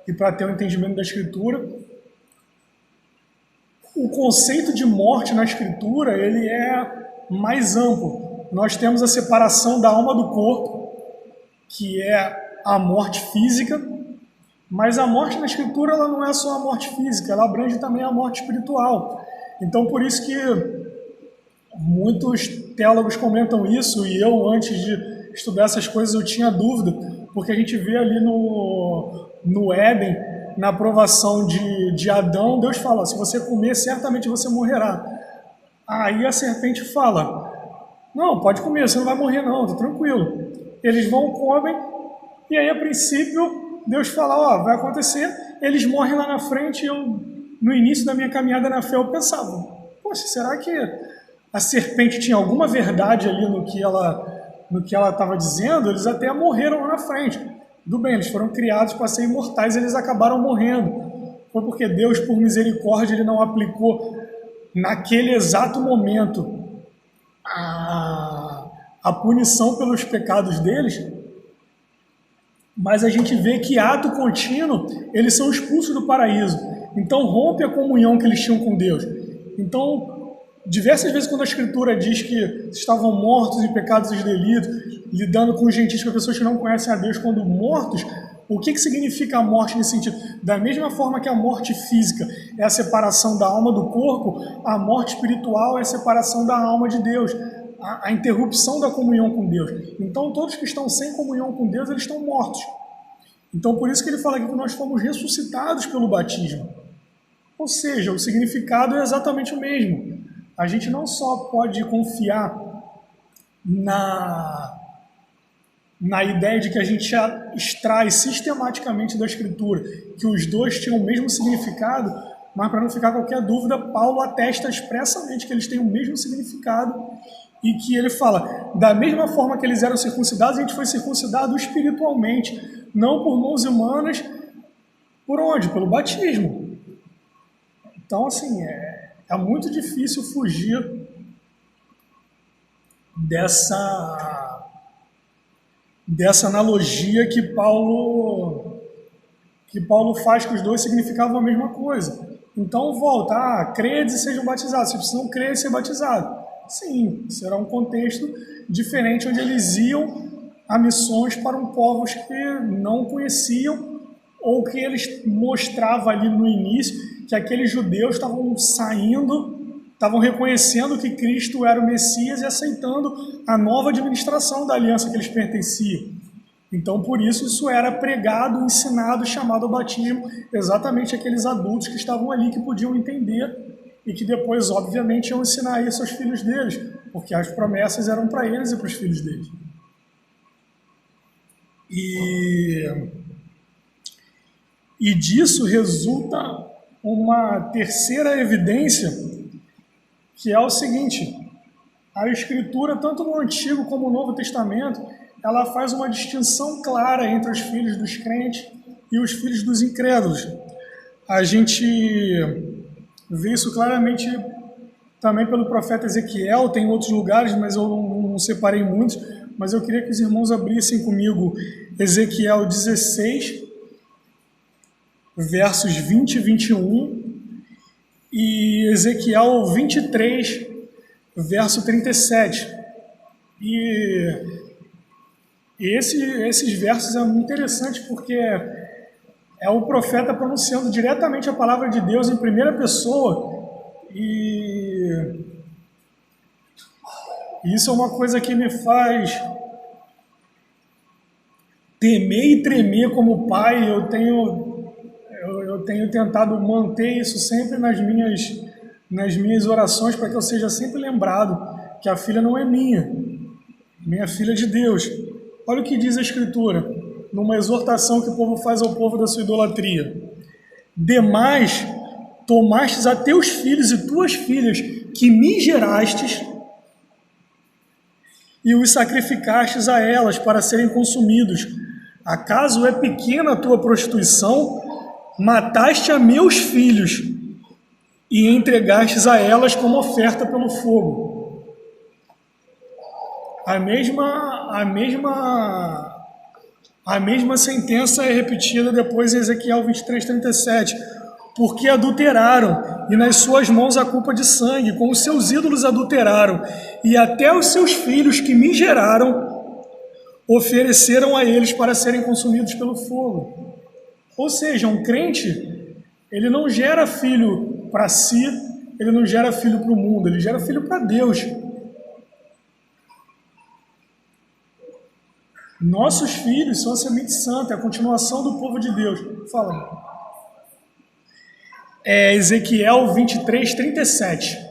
e para ter um entendimento da Escritura. O conceito de morte na Escritura, ele é mais amplo. Nós temos a separação da alma do corpo, que é a morte física, mas a morte na Escritura ela não é só a morte física, ela abrange também a morte espiritual. Então, por isso que muitos teólogos comentam isso, e eu, antes de estudar essas coisas, eu tinha dúvida, porque a gente vê ali no Éden, na aprovação de Adão, Deus fala, se você comer, certamente você morrerá. Aí a serpente fala, não, pode comer, você não vai morrer não, tá tranquilo. Eles vão, comem, e aí a princípio, Deus fala, vai acontecer, eles morrem lá na frente, e eu, no início da minha caminhada na fé, eu pensava, poxa, será que a serpente tinha alguma verdade ali no que ela estava dizendo? Eles até morreram lá na frente. Tudo bem, eles foram criados para ser imortais, eles acabaram morrendo. Foi porque Deus, por misericórdia, ele não aplicou naquele exato momento a punição pelos pecados deles, mas a gente vê que ato contínuo, eles são expulsos do paraíso. Então rompe a comunhão que eles tinham com Deus. Então, diversas vezes quando a Escritura diz que estavam mortos em pecados e delitos, lidando com os gentios, com pessoas que não conhecem a Deus, quando mortos, o que significa a morte nesse sentido? Da mesma forma que a morte física é a separação da alma do corpo, a morte espiritual é a separação da alma de Deus, a interrupção da comunhão com Deus. Então, todos que estão sem comunhão com Deus, eles estão mortos. Então, por isso que ele fala aqui que nós fomos ressuscitados pelo batismo. Ou seja, o significado é exatamente o mesmo. A gente não só pode confiar na ideia de que a gente extrai sistematicamente da Escritura que os dois tinham o mesmo significado, mas para não ficar qualquer dúvida, Paulo atesta expressamente que eles têm o mesmo significado e que ele fala, da mesma forma que eles eram circuncidados, a gente foi circuncidado espiritualmente, não por mãos humanas. Por onde? Pelo batismo. Então, assim, é muito difícil fugir dessa analogia que Paulo faz, que os dois significavam a mesma coisa. Então volta, credes e sejam batizados, vocês precisam crer e ser batizados. Sim, será um contexto diferente, onde eles iam a missões para povos que não conheciam, ou que eles mostravam ali no início que aqueles judeus estavam saindo, estavam reconhecendo que Cristo era o Messias e aceitando a nova administração da aliança que eles pertenciam. Então, por isso era pregado, ensinado, chamado ao batismo, exatamente aqueles adultos que estavam ali, que podiam entender e que depois, obviamente, iam ensinar isso aos filhos deles, porque as promessas eram para eles e para os filhos deles. E disso resulta uma terceira evidência, que é o seguinte: a Escritura, tanto no Antigo como no Novo Testamento, ela faz uma distinção clara entre os filhos dos crentes e os filhos dos incrédulos. A gente vê isso claramente também pelo profeta Ezequiel, tem outros lugares, mas eu não separei muitos, mas eu queria que os irmãos abrissem comigo Ezequiel 16, versos 20 e 21, e Ezequiel 23, verso 37. E esses versos é muito interessante, porque é o profeta pronunciando diretamente a palavra de Deus em primeira pessoa, e isso é uma coisa que me faz temer e tremer como pai. Eu tenho tenho tentado manter isso sempre nas minhas orações, para que eu seja sempre lembrado que a filha não é minha filha é de Deus. Olha o que diz a Escritura, numa exortação que o povo faz ao povo da sua idolatria. Demais, tomastes a teus filhos e tuas filhas, que me gerastes, e os sacrificastes a elas para serem consumidos. Acaso é pequena a tua prostituição? Mataste a meus filhos e entregastes a elas como oferta pelo fogo. A mesma sentença é repetida depois em Ezequiel 23:37. Porque adulteraram, e nas suas mãos a culpa de sangue, com os seus ídolos adulteraram, e até os seus filhos que me geraram ofereceram a eles para serem consumidos pelo fogo. Ou seja, um crente, ele não gera filho para si, ele não gera filho para o mundo, ele gera filho para Deus. Nossos filhos são a semente santa, é a continuação do povo de Deus. Fala. É Ezequiel 23:37.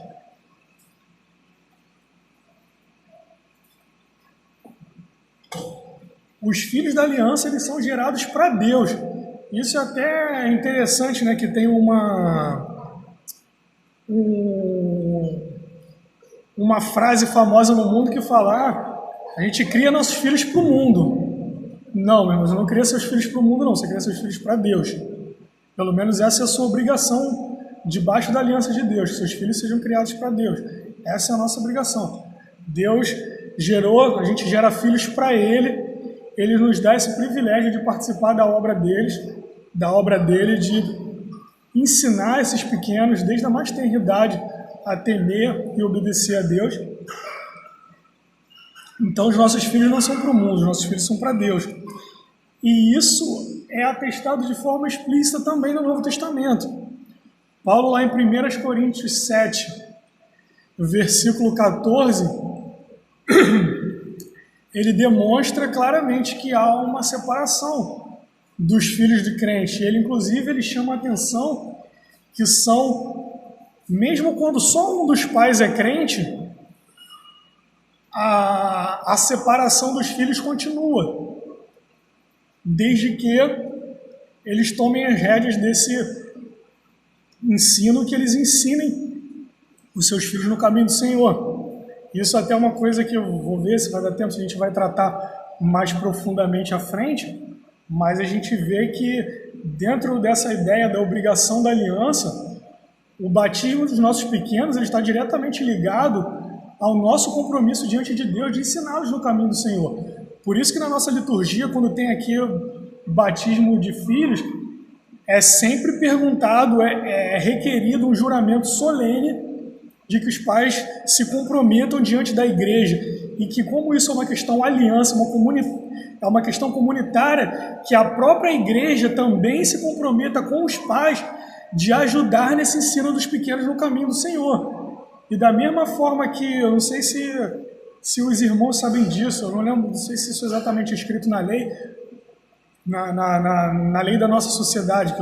Os filhos da aliança, eles são gerados para Deus. Isso até é interessante, né? Que tem uma frase famosa no mundo que fala: a gente cria nossos filhos para o mundo. Não, meu irmão, você não cria seus filhos para o mundo, não. Você cria seus filhos para Deus. Pelo menos essa é a sua obrigação debaixo da aliança de Deus, que seus filhos sejam criados para Deus. Essa é a nossa obrigação. Deus gerou, a gente gera filhos para Ele nos dá esse privilégio de participar da obra dele, de ensinar esses pequenos, desde a mais tenra idade, a temer e obedecer a Deus. Então os nossos filhos não são para o mundo, os nossos filhos são para Deus. E isso é atestado de forma explícita também no Novo Testamento. Paulo, lá em 1 Coríntios 7, versículo 14, ele demonstra claramente que há uma separação dos filhos de crente. Ele chama a atenção que mesmo quando só um dos pais é crente, a separação dos filhos continua, desde que eles tomem as rédeas desse ensino, que eles ensinem os seus filhos no caminho do Senhor. Isso até é uma coisa que eu vou ver se vai dar tempo, se a gente vai tratar mais profundamente à frente, mas a gente vê que dentro dessa ideia da obrigação da aliança, o batismo dos nossos pequenos ele está diretamente ligado ao nosso compromisso diante de Deus de ensiná-los no caminho do Senhor. Por isso que na nossa liturgia, quando tem aqui o batismo de filhos, é sempre perguntado, é requerido um juramento solene de que os pais se comprometam diante da igreja e que, como isso é uma questão aliança, é uma questão comunitária, que a própria igreja também se comprometa com os pais de ajudar nesse ensino dos pequenos no caminho do Senhor. E da mesma forma que, eu não sei se os irmãos sabem disso, eu não sei se isso é exatamente escrito na lei, na lei da nossa sociedade,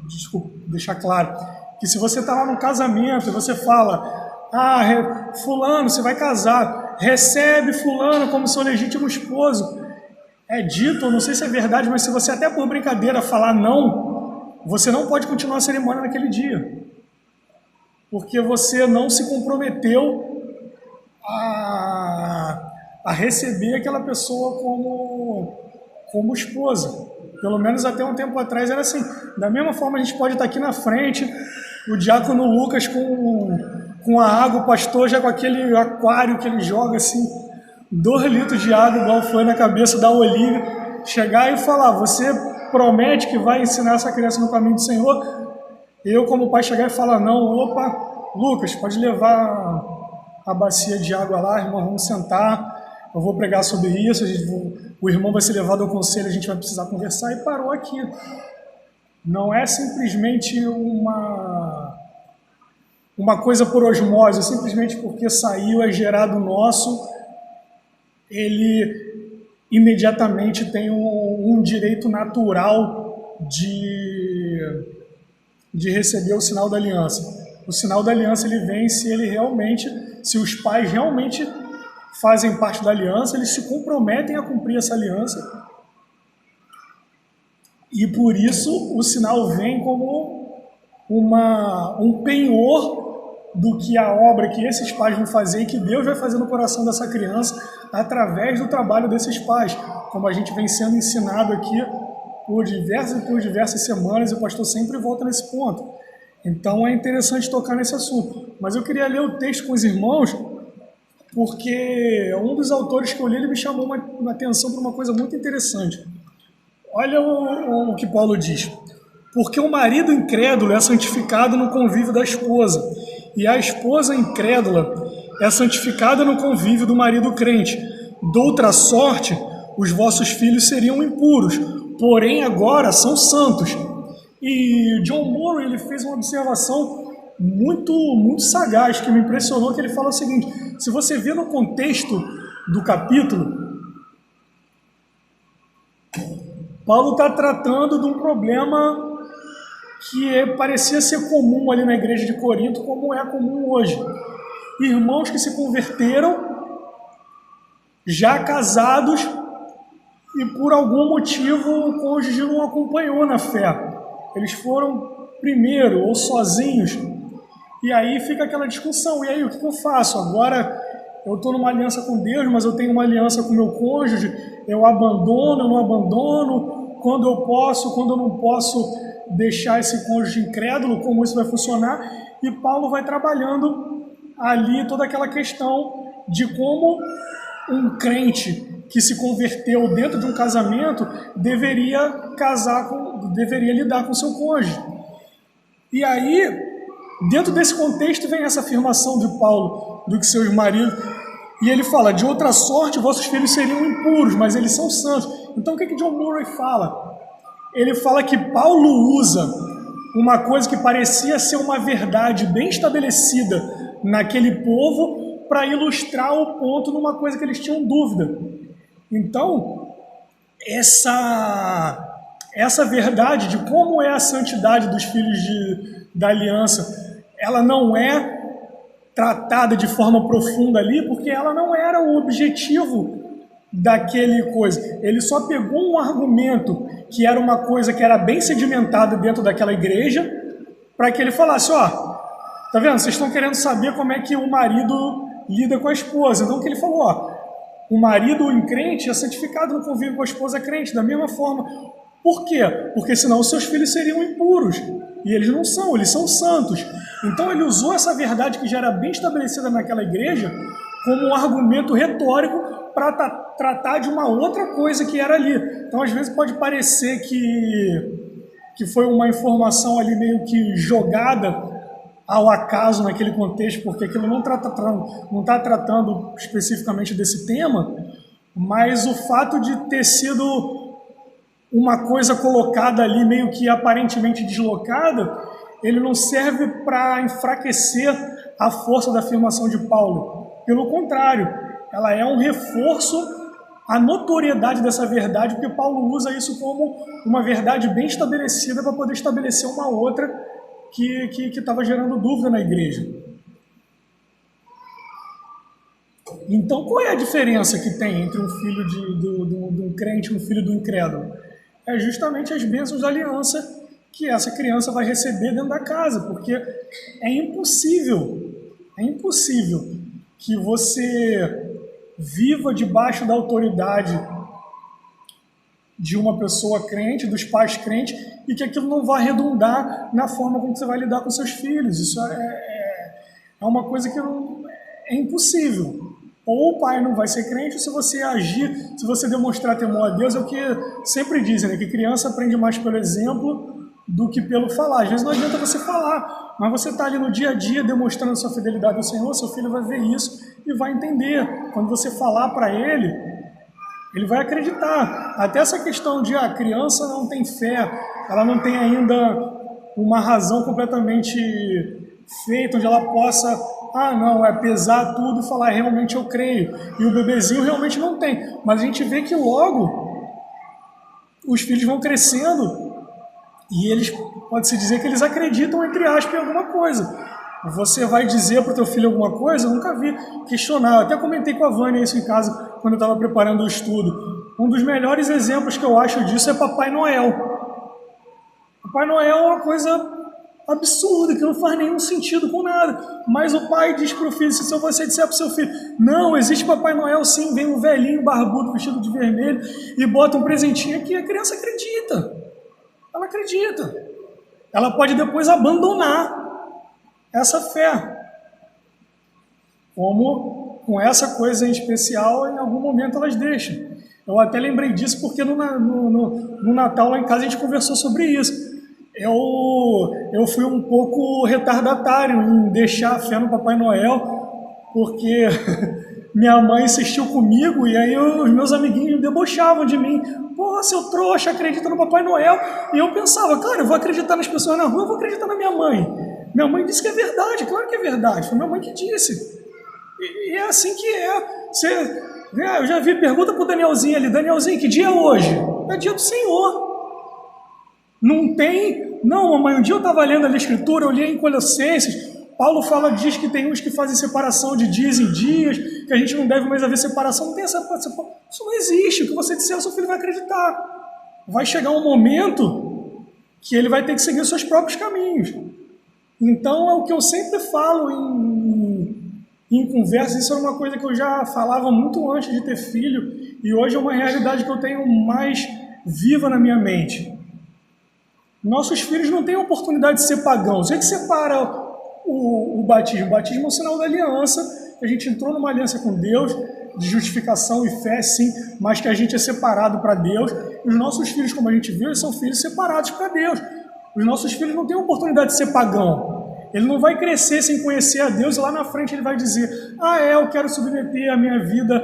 desculpa, deixar claro, que se você está lá no casamento e você fala, fulano, você vai casar, recebe fulano como seu legítimo esposo, é dito, eu não sei se é verdade, mas se você até por brincadeira falar não, você não pode continuar a cerimônia naquele dia, porque você não se comprometeu a receber aquela pessoa como esposa. Pelo menos até um tempo atrás era assim. Da mesma forma, a gente pode estar aqui na frente, o diácono Lucas com a água, o pastor já com aquele aquário que ele joga assim, 2 litros de água, igual foi na cabeça da Olívia, chegar e falar, você promete que vai ensinar essa criança no caminho do Senhor? Eu, como pai, chegar e falar, não, opa, Lucas, pode levar a bacia de água lá, irmão, vamos sentar, eu vou pregar sobre isso, o irmão vai ser levado ao conselho, a gente vai precisar conversar, e parou aqui. Não é simplesmente uma coisa por osmose, simplesmente porque saiu, é gerado nosso, ele imediatamente tem um direito natural de receber o sinal da aliança. O sinal da aliança ele vem se os pais realmente fazem parte da aliança, eles se comprometem a cumprir essa aliança. E por isso o sinal vem como um penhor do que a obra que esses pais vão fazer e que Deus vai fazer no coração dessa criança através do trabalho desses pais, como a gente vem sendo ensinado aqui por diversas semanas, e o pastor sempre volta nesse ponto. Então é interessante tocar nesse assunto. Mas eu queria ler o texto com os irmãos, porque um dos autores que eu li, ele me chamou uma atenção para uma coisa muito interessante. Olha o que Paulo diz. Porque o marido incrédulo é santificado no convívio da esposa, e a esposa incrédula é santificada no convívio do marido crente. Doutra sorte, os vossos filhos seriam impuros, porém agora são santos. E John Murray ele fez uma observação muito sagaz, que me impressionou, que ele fala o seguinte: se você vê no contexto do capítulo, Paulo está tratando de um problema que parecia ser comum ali na igreja de Corinto, como é comum hoje. Irmãos que se converteram, já casados, e por algum motivo o cônjuge não acompanhou na fé. Eles foram primeiro ou sozinhos. E aí fica aquela discussão. E aí, o que eu faço? Agora eu estou numa aliança com Deus, mas eu tenho uma aliança com meu cônjuge. Eu abandono, eu não abandono? Quando eu posso, quando eu não posso deixar esse cônjuge incrédulo? Como isso vai funcionar? E Paulo vai trabalhando ali toda aquela questão de como um crente que se converteu dentro de um casamento deveria lidar com seu cônjuge. E aí, dentro desse contexto, vem essa afirmação de Paulo do que seus maridos, e ele fala: de outra sorte, vossos filhos seriam impuros, mas eles são santos. Então, o que John Murray fala? Ele fala que Paulo usa uma coisa que parecia ser uma verdade bem estabelecida naquele povo para ilustrar o ponto numa coisa que eles tinham dúvida. Então, essa verdade de como é a santidade dos filhos da aliança, ela não é tratada de forma profunda ali, porque ela não era o objetivo daquele coisa. Ele só pegou um argumento que era uma coisa que era bem sedimentada dentro daquela igreja, para que ele falasse: ó, tá vendo? Vocês estão querendo saber como é que o marido lida com a esposa. Então, o que ele falou, ó, o marido incrente é santificado no convívio com a esposa crente, da mesma forma. Por quê? Porque senão os seus filhos seriam impuros. E eles não são, eles são santos. Então ele usou essa verdade que já era bem estabelecida naquela igreja como um argumento retórico para tratar de uma outra coisa que era ali. Então às vezes pode parecer que foi uma informação ali meio que jogada ao acaso naquele contexto, porque aquilo não está tratando especificamente desse tema, mas o fato de ter sido uma coisa colocada ali meio que aparentemente deslocada, ele não serve para enfraquecer a força da afirmação de Paulo. Pelo contrário, ela é um reforço à notoriedade dessa verdade, porque Paulo usa isso como uma verdade bem estabelecida para poder estabelecer uma outra que estava gerando dúvida na igreja. Então, qual é a diferença que tem entre um filho de um crente e um filho do incrédulo? É justamente as bênçãos da aliança que essa criança vai receber dentro da casa, porque é impossível que você viva debaixo da autoridade de uma pessoa crente, dos pais crentes, e que aquilo não vai redundar na forma como você vai lidar com seus filhos. Isso é uma coisa que é impossível. Ou o pai não vai ser crente, ou se você agir, se você demonstrar temor a Deus, é o que sempre dizem, né? Que criança aprende mais pelo exemplo do que pelo falar. Às vezes não adianta você falar, mas você está ali no dia a dia demonstrando sua fidelidade ao Senhor, seu filho vai ver isso e vai entender. Quando você falar para ele vai acreditar. Até essa questão de a criança não tem fé, ela não tem ainda uma razão completamente feita, onde ela possa, não, pesar tudo e falar, realmente eu creio. E o bebezinho realmente não tem. Mas a gente vê que logo os filhos vão crescendo E eles, pode-se dizer que eles acreditam, entre aspas, em alguma coisa. Você vai dizer para o teu filho alguma coisa? Eu nunca vi questionar. Eu até comentei com a Vânia isso em casa, quando eu estava preparando o estudo. Um dos melhores exemplos que eu acho disso é Papai Noel. Papai Noel é uma coisa absurda, que não faz nenhum sentido com nada. Mas o pai diz para o filho, se você disser para o seu filho, não, existe Papai Noel sim, vem um velhinho barbudo vestido de vermelho e bota um presentinho aqui, a criança acredita. Ela acredita. Ela pode depois abandonar essa fé. Como com essa coisa em especial, em algum momento elas deixam. Eu até lembrei disso porque no Natal lá em casa a gente conversou sobre isso. Eu fui um pouco retardatário em deixar a fé no Papai Noel, porque minha mãe insistiu comigo e aí os meus amiguinhos debochavam de mim. Porra, seu trouxa, acredita no Papai Noel. E eu pensava, cara, eu vou acreditar nas pessoas na rua, eu vou acreditar na minha mãe. Minha mãe disse que é verdade, claro que é verdade, foi minha mãe que disse. E é assim que é. Eu já vi, pergunta pro Danielzinho ali, Danielzinho, que dia é hoje? É dia do Senhor. Não tem, não, mamãe, um dia eu estava lendo ali a Escritura, eu li em Colossenses, Paulo diz que tem uns que fazem separação de dias em dias, que a gente não deve mais haver separação, não tem essa separação, isso não existe, o que você disser, o seu filho vai acreditar. Vai chegar um momento que ele vai ter que seguir os seus próprios caminhos. Então é o que eu sempre falo em conversas, isso é uma coisa que eu já falava muito antes de ter filho, e hoje é uma realidade que eu tenho mais viva na minha mente. Nossos filhos não têm a oportunidade de ser pagãos. O que separa o batismo? O batismo é um sinal da aliança, que a gente entrou numa aliança com Deus, de justificação e fé, sim, mas que a gente é separado para Deus. Os nossos filhos, como a gente viu, eles são filhos separados para Deus. Os nossos filhos não têm a oportunidade de ser pagão. Ele não vai crescer sem conhecer a Deus e lá na frente ele vai dizer, eu quero submeter a minha vida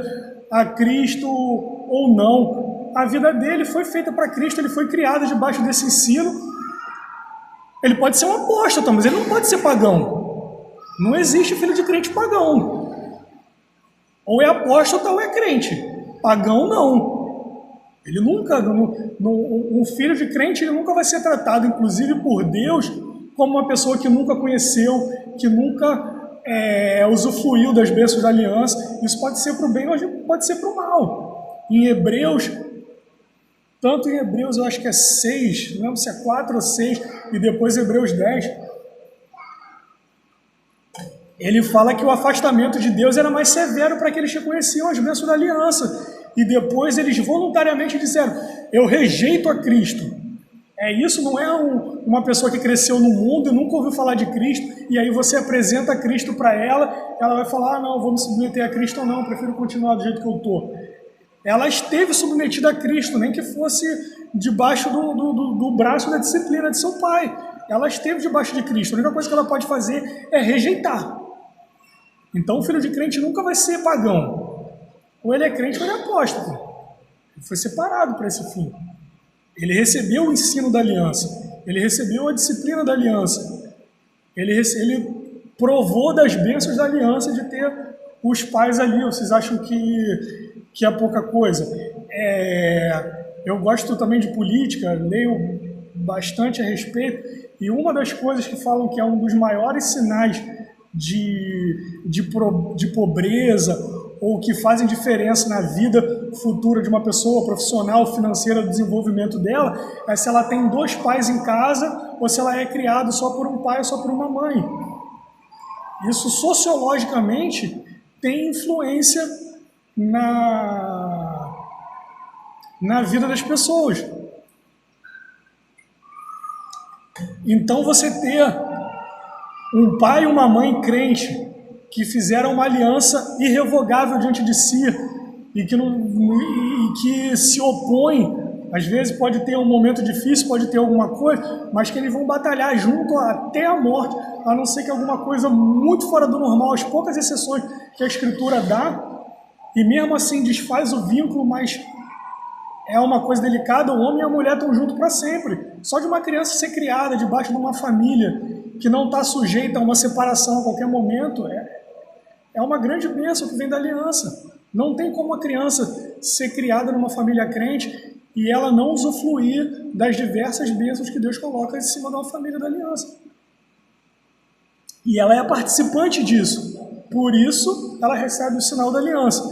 a Cristo ou não. A vida dele foi feita para Cristo, ele foi criado debaixo desse ensino. Ele pode ser um apóstolo, mas ele não pode ser pagão. Não existe filho de crente pagão. Ou é apóstolo ou é crente. Pagão não. Ele nunca, um filho de crente, ele nunca vai ser tratado, inclusive por Deus, como uma pessoa que nunca conheceu, que nunca usufruiu das bênçãos da aliança. Isso pode ser para o bem, mas pode ser para o mal. Em Hebreus, tanto em Hebreus, eu acho que é 6, não lembro se é 4 ou 6, e depois Hebreus 10, ele fala que o afastamento de Deus era mais severo para aqueles que conheciam as bênçãos da aliança. E depois eles voluntariamente disseram, eu rejeito a Cristo. Isso não é uma pessoa que cresceu no mundo e nunca ouviu falar de Cristo, e aí você apresenta Cristo para ela, ela vai falar, não, vou me submeter a Cristo ou não, prefiro continuar do jeito que eu estou. Ela esteve submetida a Cristo, nem que fosse debaixo do braço da disciplina de seu pai. Ela esteve debaixo de Cristo. A única coisa que ela pode fazer é rejeitar. Então o filho de crente nunca vai ser pagão. Ou ele é crente ou ele é apóstolo. Ele foi separado para esse fim. Ele recebeu o ensino da aliança. Ele recebeu a disciplina da aliança. Ele provou das bênçãos da aliança de ter os pais ali. Vocês acham que é pouca coisa? Eu gosto também de política, leio bastante a respeito, e uma das coisas que falam que é um dos maiores sinais de pobreza, ou que fazem diferença na vida futura de uma pessoa, profissional, financeira, do desenvolvimento dela, é se ela tem 2 pais em casa, ou se ela é criada só por um pai ou só por uma mãe. Isso, sociologicamente, tem influência na vida das pessoas. Então você ter um pai e uma mãe crente que fizeram uma aliança irrevogável diante de si e que se opõem, às vezes pode ter um momento difícil, pode ter alguma coisa, mas que eles vão batalhar junto até a morte, a não ser que alguma coisa muito fora do normal, as poucas exceções que a Escritura dá, e mesmo assim desfaz o vínculo, mas é uma coisa delicada, o homem e a mulher estão juntos para sempre. Só de uma criança ser criada debaixo de uma família que não está sujeita a uma separação a qualquer momento, é uma grande bênção que vem da aliança. Não tem como a criança ser criada numa família crente e ela não usufruir das diversas bênçãos que Deus coloca em cima de uma família da aliança. E ela é participante disso. Por isso, ela recebe o sinal da aliança.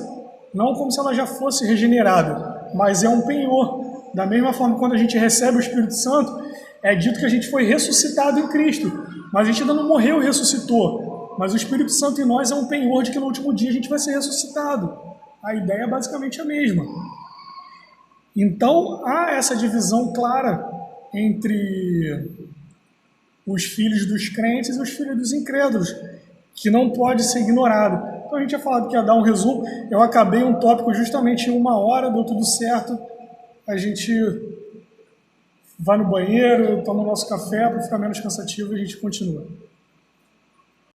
Não como se ela já fosse regenerada, mas é um penhor. Da mesma forma, quando a gente recebe o Espírito Santo, é dito que a gente foi ressuscitado em Cristo. Mas a gente ainda não morreu e ressuscitou. Mas o Espírito Santo em nós é um penhor de que no último dia a gente vai ser ressuscitado. A ideia é basicamente a mesma. Então, há essa divisão clara entre os filhos dos crentes e os filhos dos incrédulos, que não pode ser ignorado. Então, a gente tinha falado que ia dar um resumo, eu acabei um tópico justamente em 1 hora, deu tudo certo, a gente vai no banheiro, toma o nosso café para ficar menos cansativo e a gente continua.